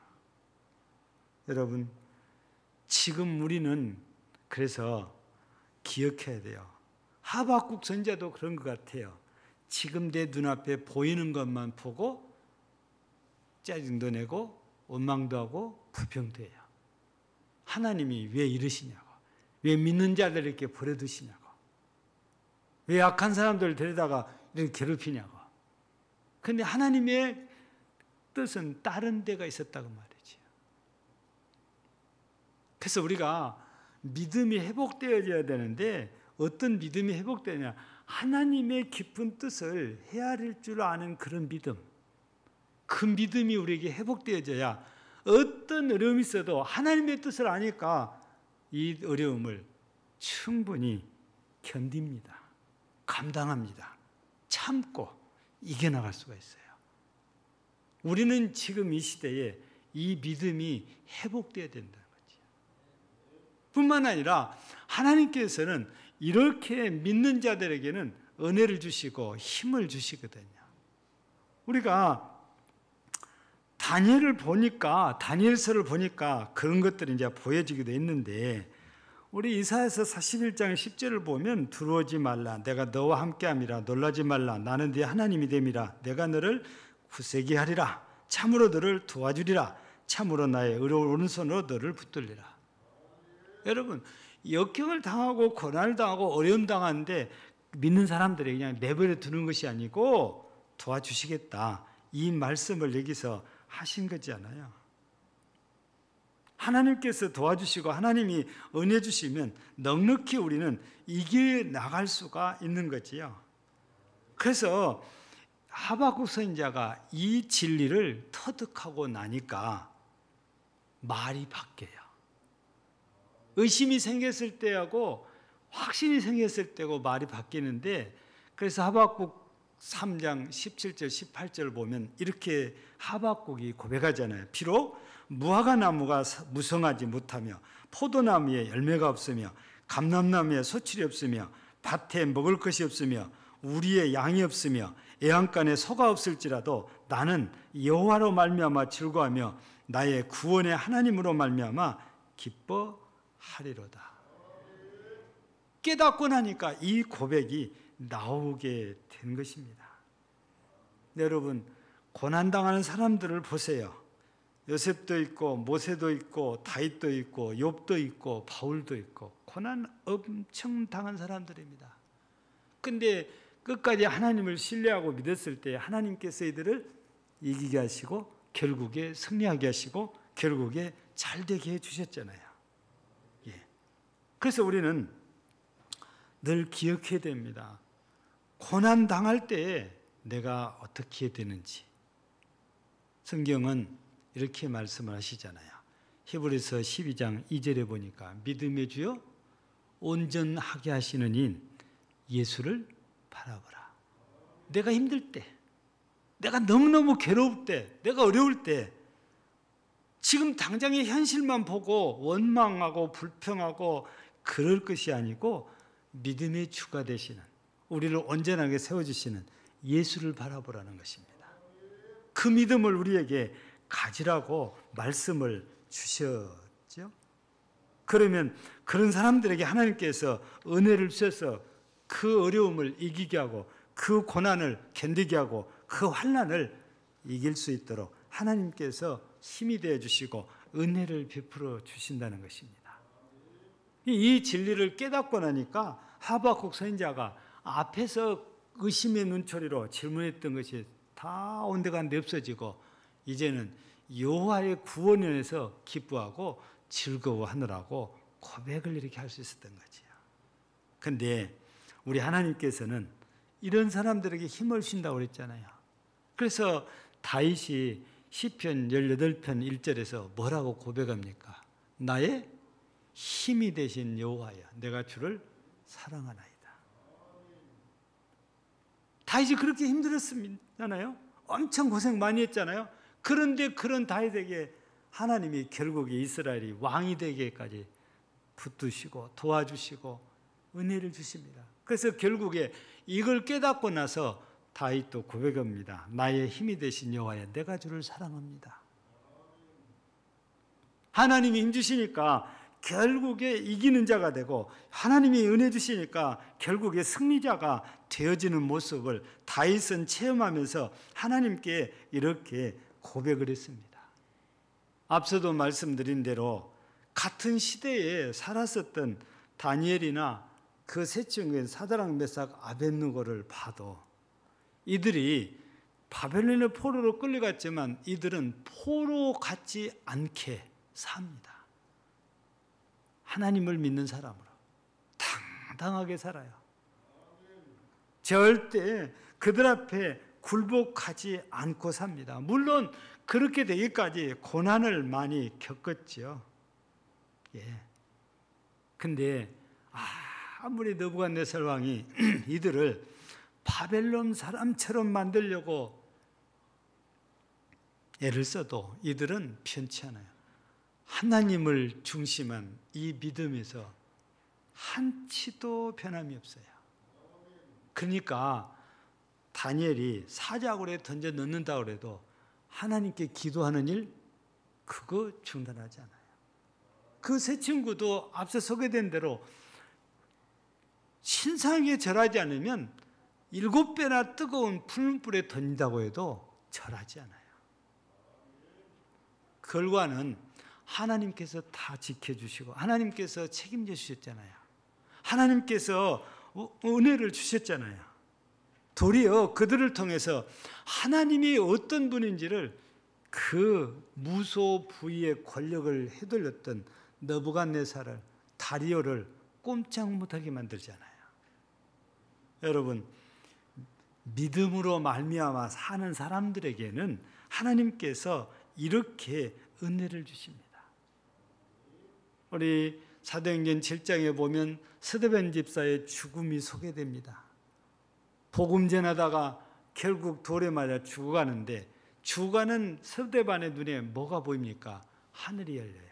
여러분, 지금 우리는 그래서 기억해야 돼요. 하박국 선지자도 그런 것 같아요. 지금 내 눈앞에 보이는 것만 보고 짜증도 내고 원망도 하고 불평도 해요. 하나님이 왜 이러시냐고, 왜 믿는 자들 이렇게 버려두시냐고, 왜 악한 사람들을 데려다가 이렇게 괴롭히냐고. 그런데 하나님의 뜻은 다른 데가 있었다고 말이죠. 그래서 우리가 믿음이 회복되어져야 되는데 어떤 믿음이 회복되냐, 하나님의 깊은 뜻을 헤아릴 줄 아는 그런 믿음, 그 믿음이 우리에게 회복되어져야 어떤 어려움이 있어도 하나님의 뜻을 아니까 이 어려움을 충분히 견딥니다. 감당합니다. 참고 이겨나갈 수가 있어요. 우리는 지금 이 시대에 이 믿음이 회복되어야 된다는 거죠. 뿐만 아니라 하나님께서는 이렇게 믿는 자들에게는 은혜를 주시고 힘을 주시거든요. 우리가 다니엘서를 보니까 그런 것들이 이제 보여지기도 했는데, 우리 이사야서 41장 10절을 보면 두려워하지 말라, 내가 너와 함께함이라, 놀라지 말라, 나는 네 하나님이 됨이라, 내가 너를 굳세게 하리라, 참으로 너를 도와주리라, 참으로 나의 의로운 오른손으로 너를 붙들리라. 여러분, 역경을 당하고 고난을 당하고 어려움 당하는데 믿는 사람들이 그냥 내버려 두는 것이 아니고 도와주시겠다, 이 말씀을 여기서 하신 거잖아요. 하나님께서 도와주시고 하나님이 은혜 주시면 넉넉히 우리는 이겨나갈 수가 있는 거지요. 그래서 하박국 선지자가 이 진리를 터득하고 나니까 말이 바뀌어요. 의심이 생겼을 때하고 확신이 생겼을 때고 말이 바뀌는데, 그래서 하박국 3장 17절 18절을 보면 이렇게 하박국이 고백하잖아요. 비록 무화과 나무가 무성하지 못하며 포도나무에 열매가 없으며 감람나무에 소출이 없으며 밭에 먹을 것이 없으며 우리의 양이 없으며 애양간에 소가 없을지라도 나는 여호와로 말미암아 즐거워하며 나의 구원의 하나님으로 말미암아 기뻐하리로다. 깨닫고 나니까 이 고백이 나오게 된 것입니다. 여러분, 고난당하는 사람들을 보세요. 요셉도 있고 모세도 있고 다윗도 있고 욥도 있고 바울도 있고 고난 엄청 당한 사람들입니다. 근데 끝까지 하나님을 신뢰하고 믿었을 때 하나님께서 이들을 이기게 하시고 결국에 승리하게 하시고 결국에 잘되게 해주셨잖아요. 예. 그래서 우리는 늘 기억해야 됩니다. 고난 당할 때에 내가 어떻게 해야 되는지. 성경은 이렇게 말씀을 하시잖아요. 히브리서 12장 2절에 보니까 믿음의 주요 온전하게 하시는 인 예수를 바라보라. 내가 힘들 때, 내가 너무너무 괴로울 때, 내가 어려울 때, 지금 당장의 현실만 보고 원망하고 불평하고 그럴 것이 아니고 믿음의 주가 되시는, 우리를 온전하게 세워주시는 예수를 바라보라는 것입니다. 그 믿음을 우리에게 가지라고 말씀을 주셨죠. 그러면 그런 사람들에게 하나님께서 은혜를 주셔서 그 어려움을 이기게 하고 그 고난을 견디게 하고 그 환난을 이길 수 있도록 하나님께서 힘이 되어 주시고 은혜를 베풀어 주신다는 것입니다. 이 진리를 깨닫고 나니까 하박국 선지자가 앞에서 의심의 눈초리로 질문했던 것이 다 온데간데 없어지고 이제는 여호와의 구원에서 기뻐하고 즐거워하느라고 고백을 이렇게 할 수 있었던 거지요. 그런데 우리 하나님께서는 이런 사람들에게 힘을 주신다고 그랬잖아요. 그래서 다윗이 시편 18편 1절에서 뭐라고 고백합니까? 나의 힘이 되신 여호와여, 내가 주를 사랑하나이다. 다윗이 그렇게 힘들었잖아요. 엄청 고생 많이 했잖아요. 그런데 그런 다윗에게 하나님이 결국에 이스라엘이 왕이 되기까지 붙드시고 도와주시고 은혜를 주십니다. 그래서 결국에 이걸 깨닫고 나서 다윗도 고백합니다. 나의 힘이 되신 여호와여, 내가 주를 사랑합니다. 하나님이 힘 주시니까 결국에 이기는 자가 되고 하나님이 은혜 주시니까 결국에 승리자가 되어지는 모습을 다윗은 체험하면서 하나님께 이렇게 고백을 했습니다. 앞서도 말씀드린 대로 같은 시대에 살았었던 다니엘이나 그 세 친구인 사드락 메삭 아벳느고를 봐도 이들이 바벨론의 포로로 끌려갔지만 이들은 포로 같지 않게 삽니다. 하나님을 믿는 사람으로 당당하게 살아요. 절대 그들 앞에 굴복하지 않고 삽니다. 물론 그렇게 되기까지 고난을 많이 겪었죠. 예. 근데 아무리 느부갓네살 왕이 이들을 바벨론 사람처럼 만들려고 애를 써도 이들은 편치 않아요. 하나님을 중심한 이 믿음에서 한치도 변함이 없어요. 그러니까 다니엘이 사자굴에 던져 넣는다고 해도 하나님께 기도하는 일 그거 중단하지 않아요. 그 세 친구도 앞서 소개된 대로 신상에 절하지 않으면 7배나 뜨거운 풀물불에 던진다고 해도 절하지 않아요. 결과는 하나님께서 다 지켜주시고 하나님께서 책임져 주셨잖아요. 하나님께서 은혜를 주셨잖아요. 도리어 그들을 통해서 하나님이 어떤 분인지를 그 무소 부위의 권력을 휘둘렸던 느부갓네살을 다리오를 꼼짝 못하게 만들잖아요. 여러분, 믿음으로 말미암아 사는 사람들에게는 하나님께서 이렇게 은혜를 주십니다. 우리 사도행전 7장에 보면 스데반 집사의 죽음이 소개됩니다. 복음 전하다가 결국 돌에 맞아 죽어가는데 죽어가는 스데반의 눈에 뭐가 보입니까? 하늘이 열려요.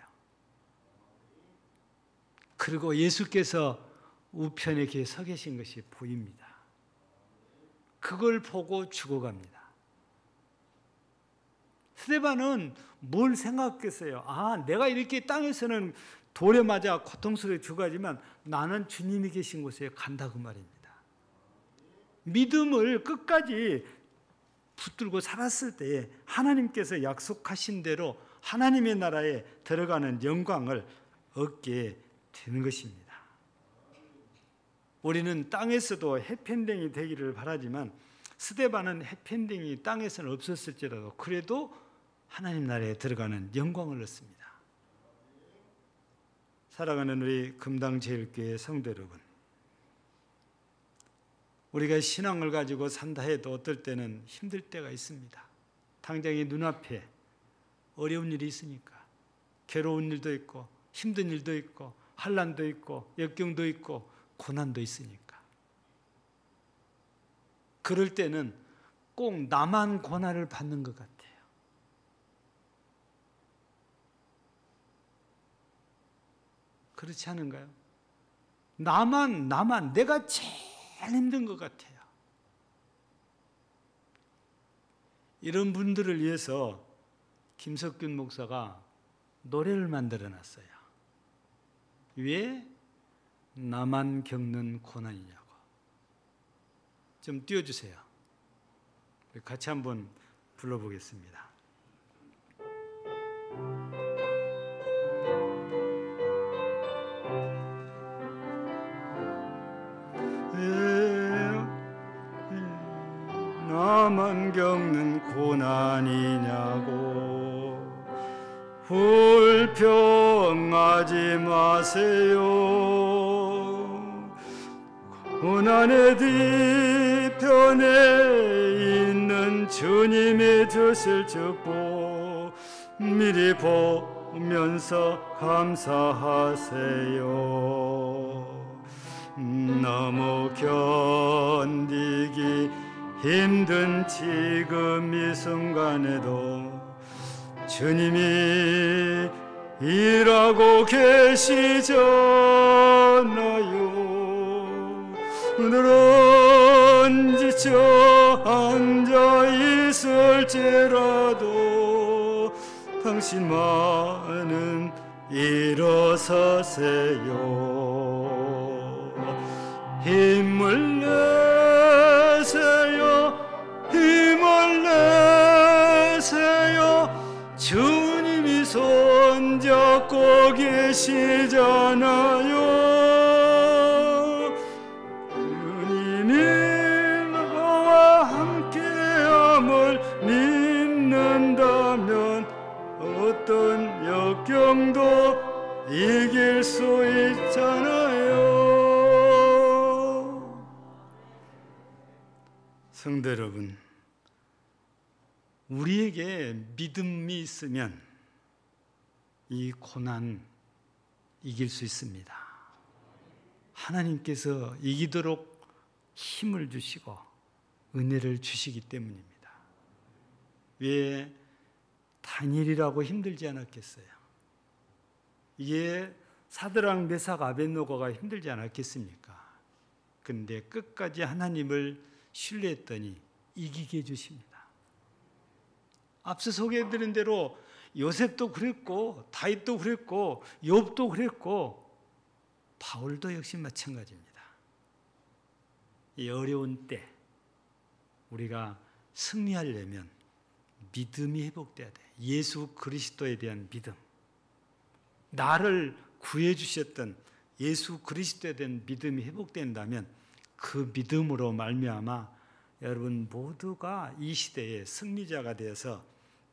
그리고 예수께서 우편에 이렇게 서 계신 것이 보입니다. 그걸 보고 죽어갑니다. 스데반은 뭘 생각했어요? 내가 이렇게 땅에서는 돌에 맞아 고통스럽게 죽어가지만 나는 주님이 계신 곳에 간다 그 말입니다. 믿음을 끝까지 붙들고 살았을 때에 하나님께서 약속하신 대로 하나님의 나라에 들어가는 영광을 얻게 되는 것입니다. 우리는 땅에서도 해펜딩이 되기를 바라지만 스데반은 해펜딩이 땅에서는 없었을지라도 그래도 하나님 나라에 들어가는 영광을 얻습니다. 사랑하는 우리 금당제일교회 성도 여러분, 우리가 신앙을 가지고 산다 해도 어떨 때는 힘들 때가 있습니다. 당장에 눈앞에 어려운 일이 있으니까 괴로운 일도 있고 힘든 일도 있고 환난도 있고 역경도 있고 고난도 있으니까 그럴 때는 꼭 나만 고난을 받는 것 같아요. 그렇지 않은가요? 나만 내가 제일 힘든 것 같아요. 이런 분들을 위해서 김석균 목사가 노래를 만들어 놨어요. 왜 나만 겪는 고난이냐고. 좀 띄워주세요. 같이 한번 불러보겠습니다. 나만 겪는 고난이냐고 불평하지 마세요. 고난의 뒤편에 있는 주님이 주실 축복 미리 보면서 감사하세요. 너무 견디기 힘든 지금 이 순간에도 주님이 일하고 계시잖아요. 오늘은 지쳐 앉아 있을지라도 당신만은 일어서세요. 힘을 내세요. 힘을 내세요. 주님이 손잡고 계시잖아요. 주님이 나와 함께함을 믿는다면 어떤 역경도 이길 수 있잖아요. 성도 여러분, 우리에게 믿음이 있으면 이 고난 이길 수 있습니다. 하나님께서 이기도록 힘을 주시고 은혜를 주시기 때문입니다. 왜 다니엘이라고 힘들지 않았겠어요? 이게 사드락 메삭 아벳노고가 힘들지 않았겠습니까? 그런데 끝까지 하나님을 신뢰했더니 이기게 해주십니다. 앞서 소개해드린 대로 요셉도 그랬고 다윗도 그랬고 욥도 그랬고 바울도 역시 마찬가지입니다. 이 어려운 때 우리가 승리하려면 믿음이 회복돼야 돼. 예수 그리스도에 대한 믿음, 나를 구해 주셨던 예수 그리스도에 대한 믿음이 회복된다면 그 믿음으로 말미암아 여러분 모두가 이 시대의 승리자가 되어서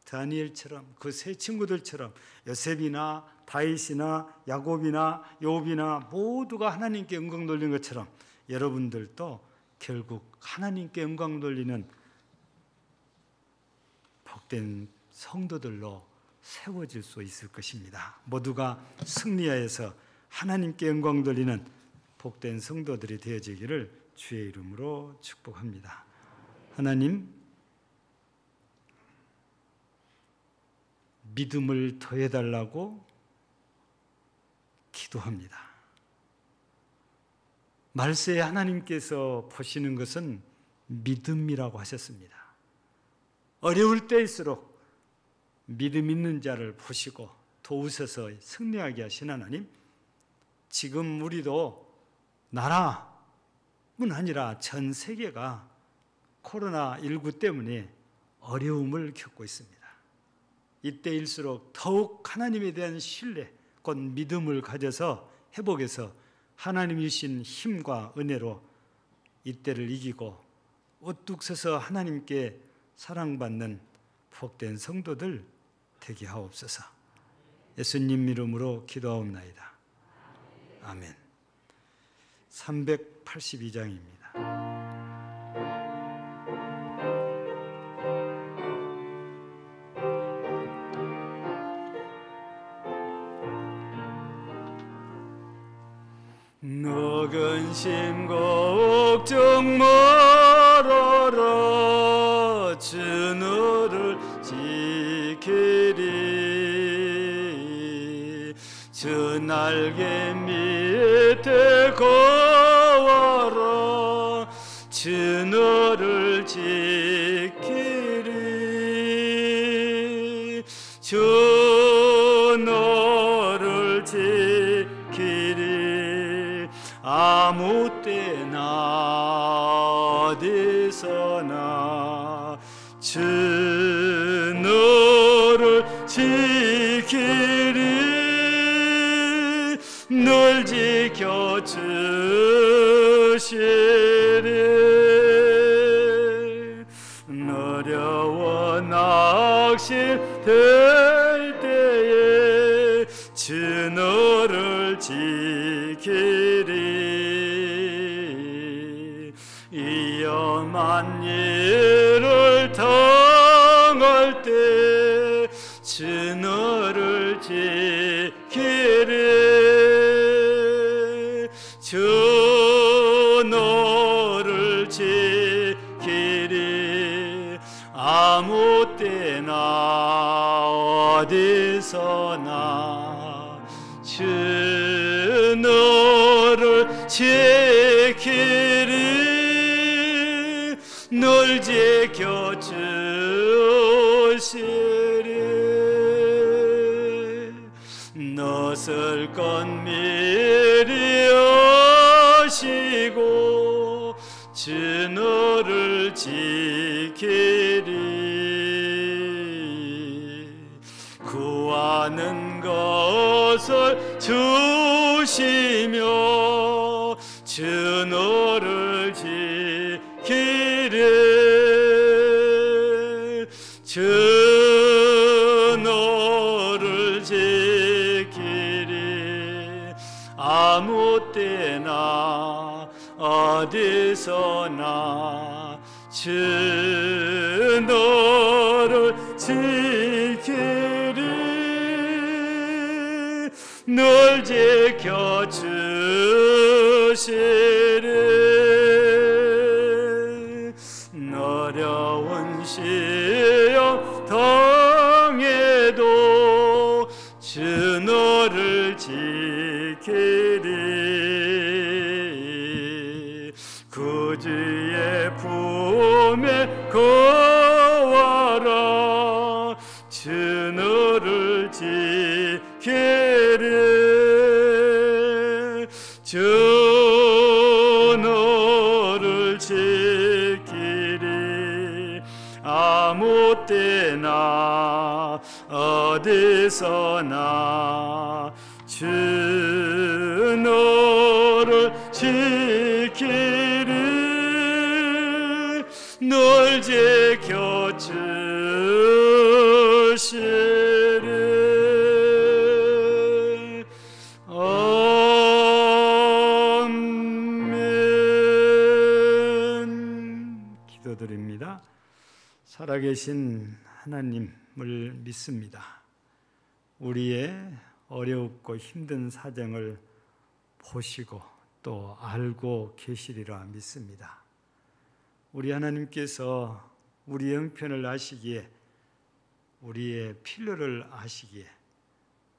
다니엘처럼 그 세 친구들처럼 요셉이나 다윗이나 야곱이나 욥이나 모두가 하나님께 영광 돌리는 것처럼 여러분들도 결국 하나님께 영광 돌리는 복된 성도들로 세워질 수 있을 것입니다. 모두가 승리하여서 하나님께 영광 돌리는 복된 성도들이 되어지기를 주의 이름으로 축복합니다. 하나님, 믿음을 더해달라고 기도합니다. 말세에 하나님께서 보시는 것은 믿음이라고 하셨습니다. 어려울 때일수록 믿음 있는 자를 보시고 도우셔서 승리하게 하신 하나님, 지금 우리도 나라뿐 아니라 전 세계가 코로나19 때문에 어려움을 겪고 있습니다. 이때일수록 더욱 하나님에 대한 신뢰, 곧 믿음을 가져서 회복해서 하나님이 주신 힘과 은혜로 이때를 이기고 우뚝 서서 하나님께 사랑받는 복된 성도들 되게 하옵소서. 예수님 이름으로 기도하옵나이다. 아멘. 382장입니다. 너 근심 걱정 말아라. 지키리. 주 날개 밑에 거하라. 주 너를 지키리. 주 너를 지키리. 아무 때나 어디서나 주 너를 지키리. 널 지켜주시리. 어려워 낚시될 때에 주 너를 지키리. 위험한 일을 당할 때 주 너를 지키리. 주 너를 지키리. 아무 때나 어디서나 주 너를 지키리. 널 지켜주시리. 너을 것 미리 아시고 주 너를 지키리. 구하는 것을 주시며 주 너를 지키리. 주 너를 지키리. 아무 때나 어디서나 주 너를 지키리. 널 지켜주시리. 어려운 시험 당해도 주 너를 지키리. 구주의 품에 거하라. 주 너를 지키리. 주 너를 지키리. 아무 때나 어디서나 주 너를 지키리. 널 지켜주시리. 아멘. 기도드립니다. 살아계신 하나님을 믿습니다. 우리의 어렵고 힘든 사정을 보시고 또 알고 계시리라 믿습니다. 우리 하나님께서 우리 형편을 아시기에, 우리의 필요를 아시기에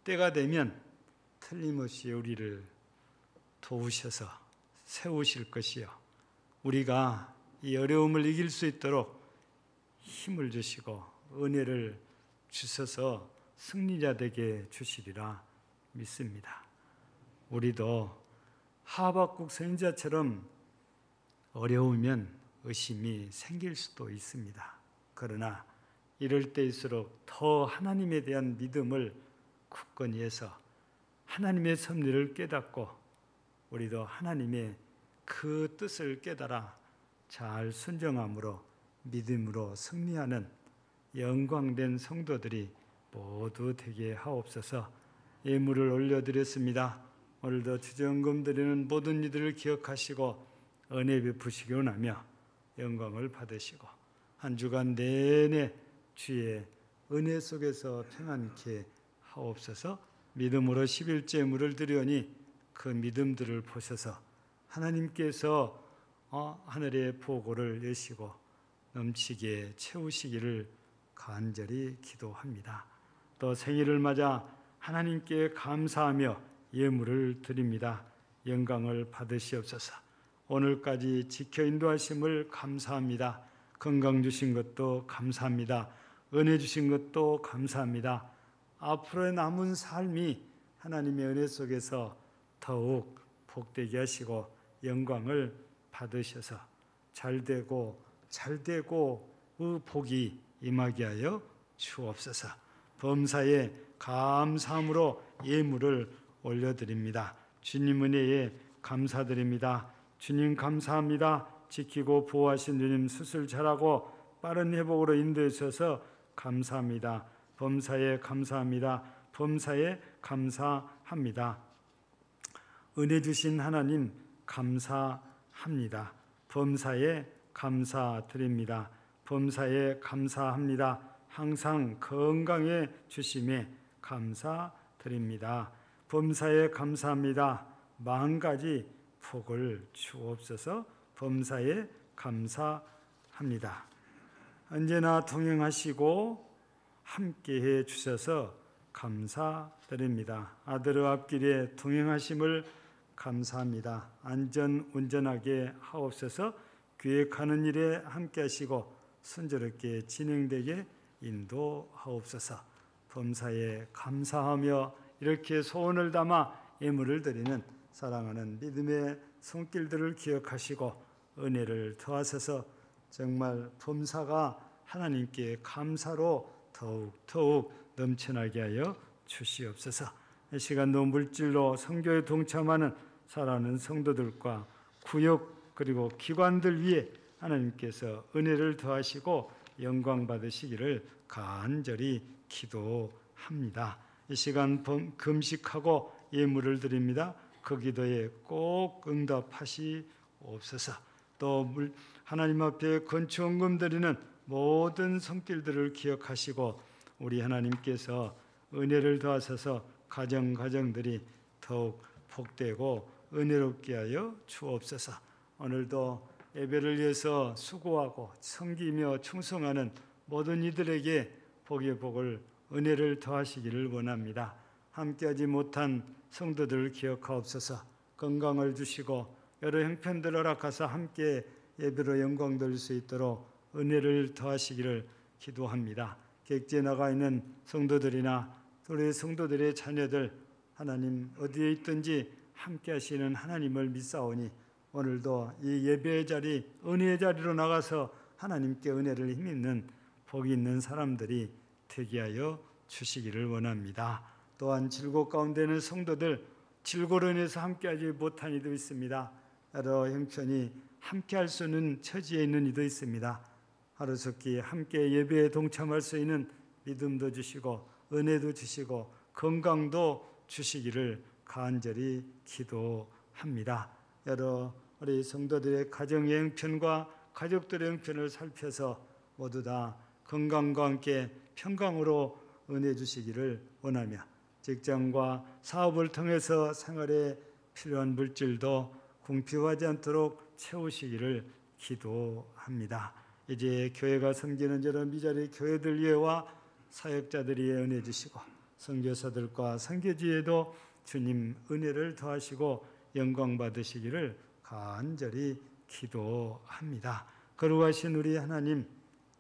때가 되면 틀림없이 우리를 도우셔서 세우실 것이요, 우리가 이 어려움을 이길 수 있도록 힘을 주시고 은혜를 주셔서 승리자 되게 주시리라 믿습니다. 우리도 하박국 선지자처럼 어려우면 의심이 생길 수도 있습니다. 그러나 이럴 때일수록 더 하나님에 대한 믿음을 굳건히 해서 하나님의 섭리를 깨닫고 우리도 하나님의 그 뜻을 깨달아 잘 순종함으로 믿음으로 승리하는 영광된 성도들이 모두 되게 하옵소서. 예물을 올려드렸습니다. 오늘도 주정금 드리는 모든 이들을 기억하시고 은혜 베푸시기 원하며 영광을 받으시고 한 주간 내내 주의 은혜 속에서 평안케 하옵소서. 믿음으로 11제물을 드리오니 그 믿음들을 보셔서 하나님께서 하늘의 보고를 여시고 넘치게 채우시기를 간절히 기도합니다. 또 생일을 맞아 하나님께 감사하며 예물을 드립니다. 영광을 받으시옵소서. 오늘까지 지켜 인도하심을 감사합니다. 건강 주신 것도 감사합니다. 은혜 주신 것도 감사합니다. 앞으로의 남은 삶이 하나님의 은혜 속에서 더욱 복되게 하시고 영광을 받으셔서 잘되고 그 복이 임하게 하여 주옵소서. 범사에 감사함으로 예물을 올려드립니다. 주님 은혜에 감사드립니다. 주님 감사합니다. 지키고 보호하신 주님 수술 잘하고 빠른 회복으로 인도해 주셔서 감사합니다. 범사에 감사합니다. 범사에 감사합니다. 은혜 주신 하나님 감사합니다. 범사에 감사드립니다. 범사에 감사합니다. 항상 건강해 주심에 감사드립니다. 범사에 감사합니다. 만가지 복을 주옵소서. 범사에 감사합니다. 언제나 동행하시고 함께해 주셔서 감사드립니다. 아들의 앞길에 동행하심을 감사합니다. 안전 운전하게 하옵소서. 계획하는 일에 함께하시고 순조롭게 진행되게 인도하옵소서. 범사에 감사하며 이렇게 소원을 담아 예물을 드리는 사랑하는 믿음의 손길들을 기억하시고 은혜를 더하셔서 정말 범사가 하나님께 감사로 더욱 넘쳐나게 하여 주시옵소서. 이 시간도 물질로 선교에 동참하는 사랑하는 성도들과 구역 그리고 기관들 위에 하나님께서 은혜를 더하시고 영광 받으시기를 간절히 기도합니다. 이 시간 금식하고 예물을 드립니다. 그 기도에 꼭 응답하시옵소서. 또 하나님 앞에 건축원금 드리는 모든 손길들을 기억하시고 우리 하나님께서 은혜를 더하셔서 가정들이 더욱 복되고 은혜롭게 하여 주옵소서. 오늘도 예배를 위해서 수고하고 섬기며 충성하는 모든 이들에게 복의 복을 은혜를 더하시기를 원합니다. 함께하지 못한 성도들을 기억하옵소서. 건강을 주시고 여러 형편들을 허락하사 함께 예배로 영광 돌릴 수 있도록 은혜를 더하시기를 기도합니다. 객지에 나가 있는 성도들이나 우리 성도들의 자녀들 하나님 어디에 있든지 함께 하시는 하나님을 믿사오니 오늘도 이 예배의 자리, 은혜의 자리로 나가서 하나님께 은혜를 힘입는 복이 있는 사람들이 되게 하여 주시기를 원합니다. 또한 질고 가운데는 성도들 질고로 인해서 함께하지 못한 이도 있습니다. 여러 형편이 함께할 수 있는 처지에 있는 이도 있습니다. 하루속히 함께 예배에 동참할 수 있는 믿음도 주시고 은혜도 주시고 건강도 주시기를 간절히 기도합니다. 여러 우리 성도들의 가정의 형편과 가족들의 형편을 살펴서 모두 다 건강과 함께 평강으로 은혜 주시기를 원하며 직장과 사업을 통해서 생활에 필요한 물질도 궁핍하지 않도록 채우시기를 기도합니다. 이제 교회가 섬기는 여러 미자리 교회들 위에와 사역자들 위에 은혜 주시고 선교사들과 선교지에도 주님 은혜를 더하시고 영광 받으시기를 간절히 기도합니다. 거룩하신 우리 하나님,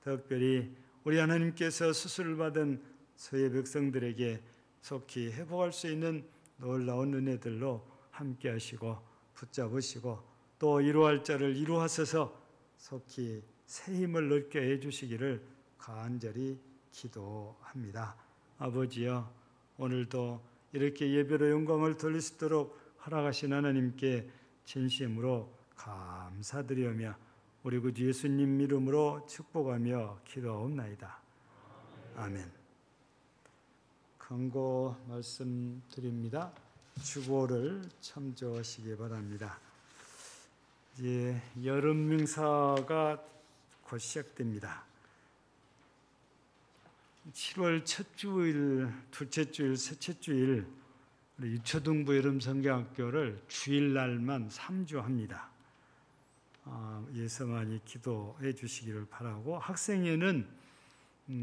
특별히 우리 하나님께서 수술을 받은 서해 백성들에게 속히 회복할 수 있는 놀라운 은혜들로 함께 하시고 붙잡으시고 또 이루할 자를 이루하셔서 속히 새 힘을 얻게 해주시기를 간절히 기도합니다. 아버지여, 오늘도 이렇게 예배로 영광을 돌릴 수 있도록 허락하신 하나님께 진심으로 감사드리며 우리 구주 예수님 이름으로 축복하며 기도하옵나이다. 아멘. 권고 말씀드립니다. 주보를 참조하시기 바랍니다. 이제 여름 명사가 곧 시작됩니다. 7월 첫 주일, 둘째 주일, 셋째 주일 우리 유초등부 여름성경학교를 주일날만 3주 합니다. 예서 많이 기도해 주시기를 바라고 학생회는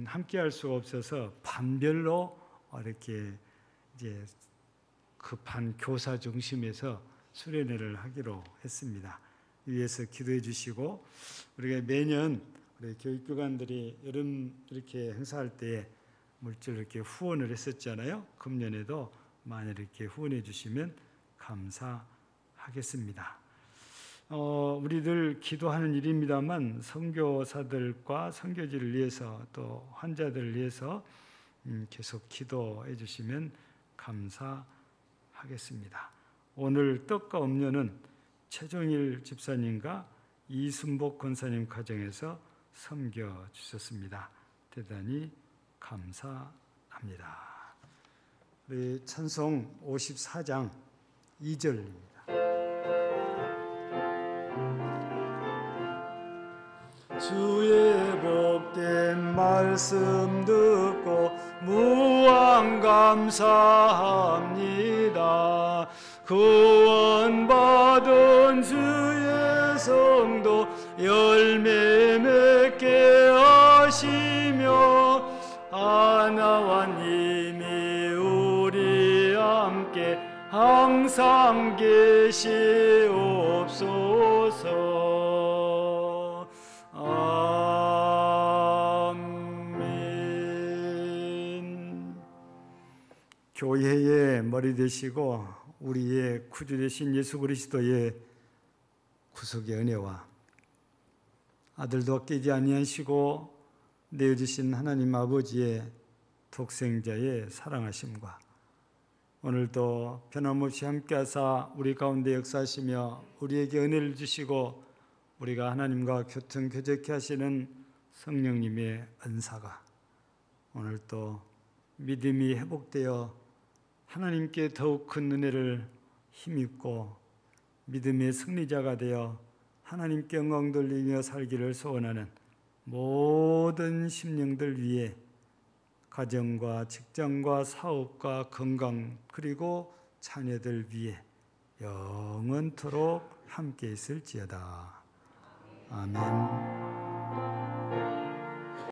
함께할 수가 없어서 반별로 이렇게 이제 급한 교사 중심에서 수련회를 하기로 했습니다. 위에서 기도해 주시고, 우리가 매년 우리 교육기관들이 여름 이렇게 행사할 때 물질 이렇게 후원을 했었잖아요. 금년에도 많이 이렇게 후원해 주시면 감사하겠습니다. 우리들 기도하는 일입니다만 선교사들과 선교지를 위해서 또 환자들을 위해서 계속 기도해 주시면 감사하겠습니다. 오늘 떡과 음료는 최종일 집사님과 이순복 권사님 가정에서 섬겨 주셨습니다. 대단히 감사합니다. 우리 찬송 54장 2절입니다. 주의 복된 말씀 듣고 무한 감사합니다. 구원받은 주의 성도 열매 맺게 하시며 하나님이 우리 함께 항상 계시옵소서. 아멘. 교회의 머리 되시고 우리의 구주 되신 예수 그리스도의 구속의 은혜와 아들도 깨지 아니하시고 내어주신 하나님 아버지의 독생자의 사랑하심과 오늘도 변함없이 함께하사 우리 가운데 역사하시며 우리에게 은혜를 주시고 우리가 하나님과 교통 교제케 하시는 성령님의 은사가 오늘 또 믿음이 회복되어 하나님께 더욱 큰 은혜를 힘입고 믿음의 승리자가 되어 하나님께 영광 돌리며 살기를 소원하는 모든 심령들 위해 가정과 직장과 사업과 건강 그리고 자녀들 위해 영원토록 함께 있을지어다. 아멘.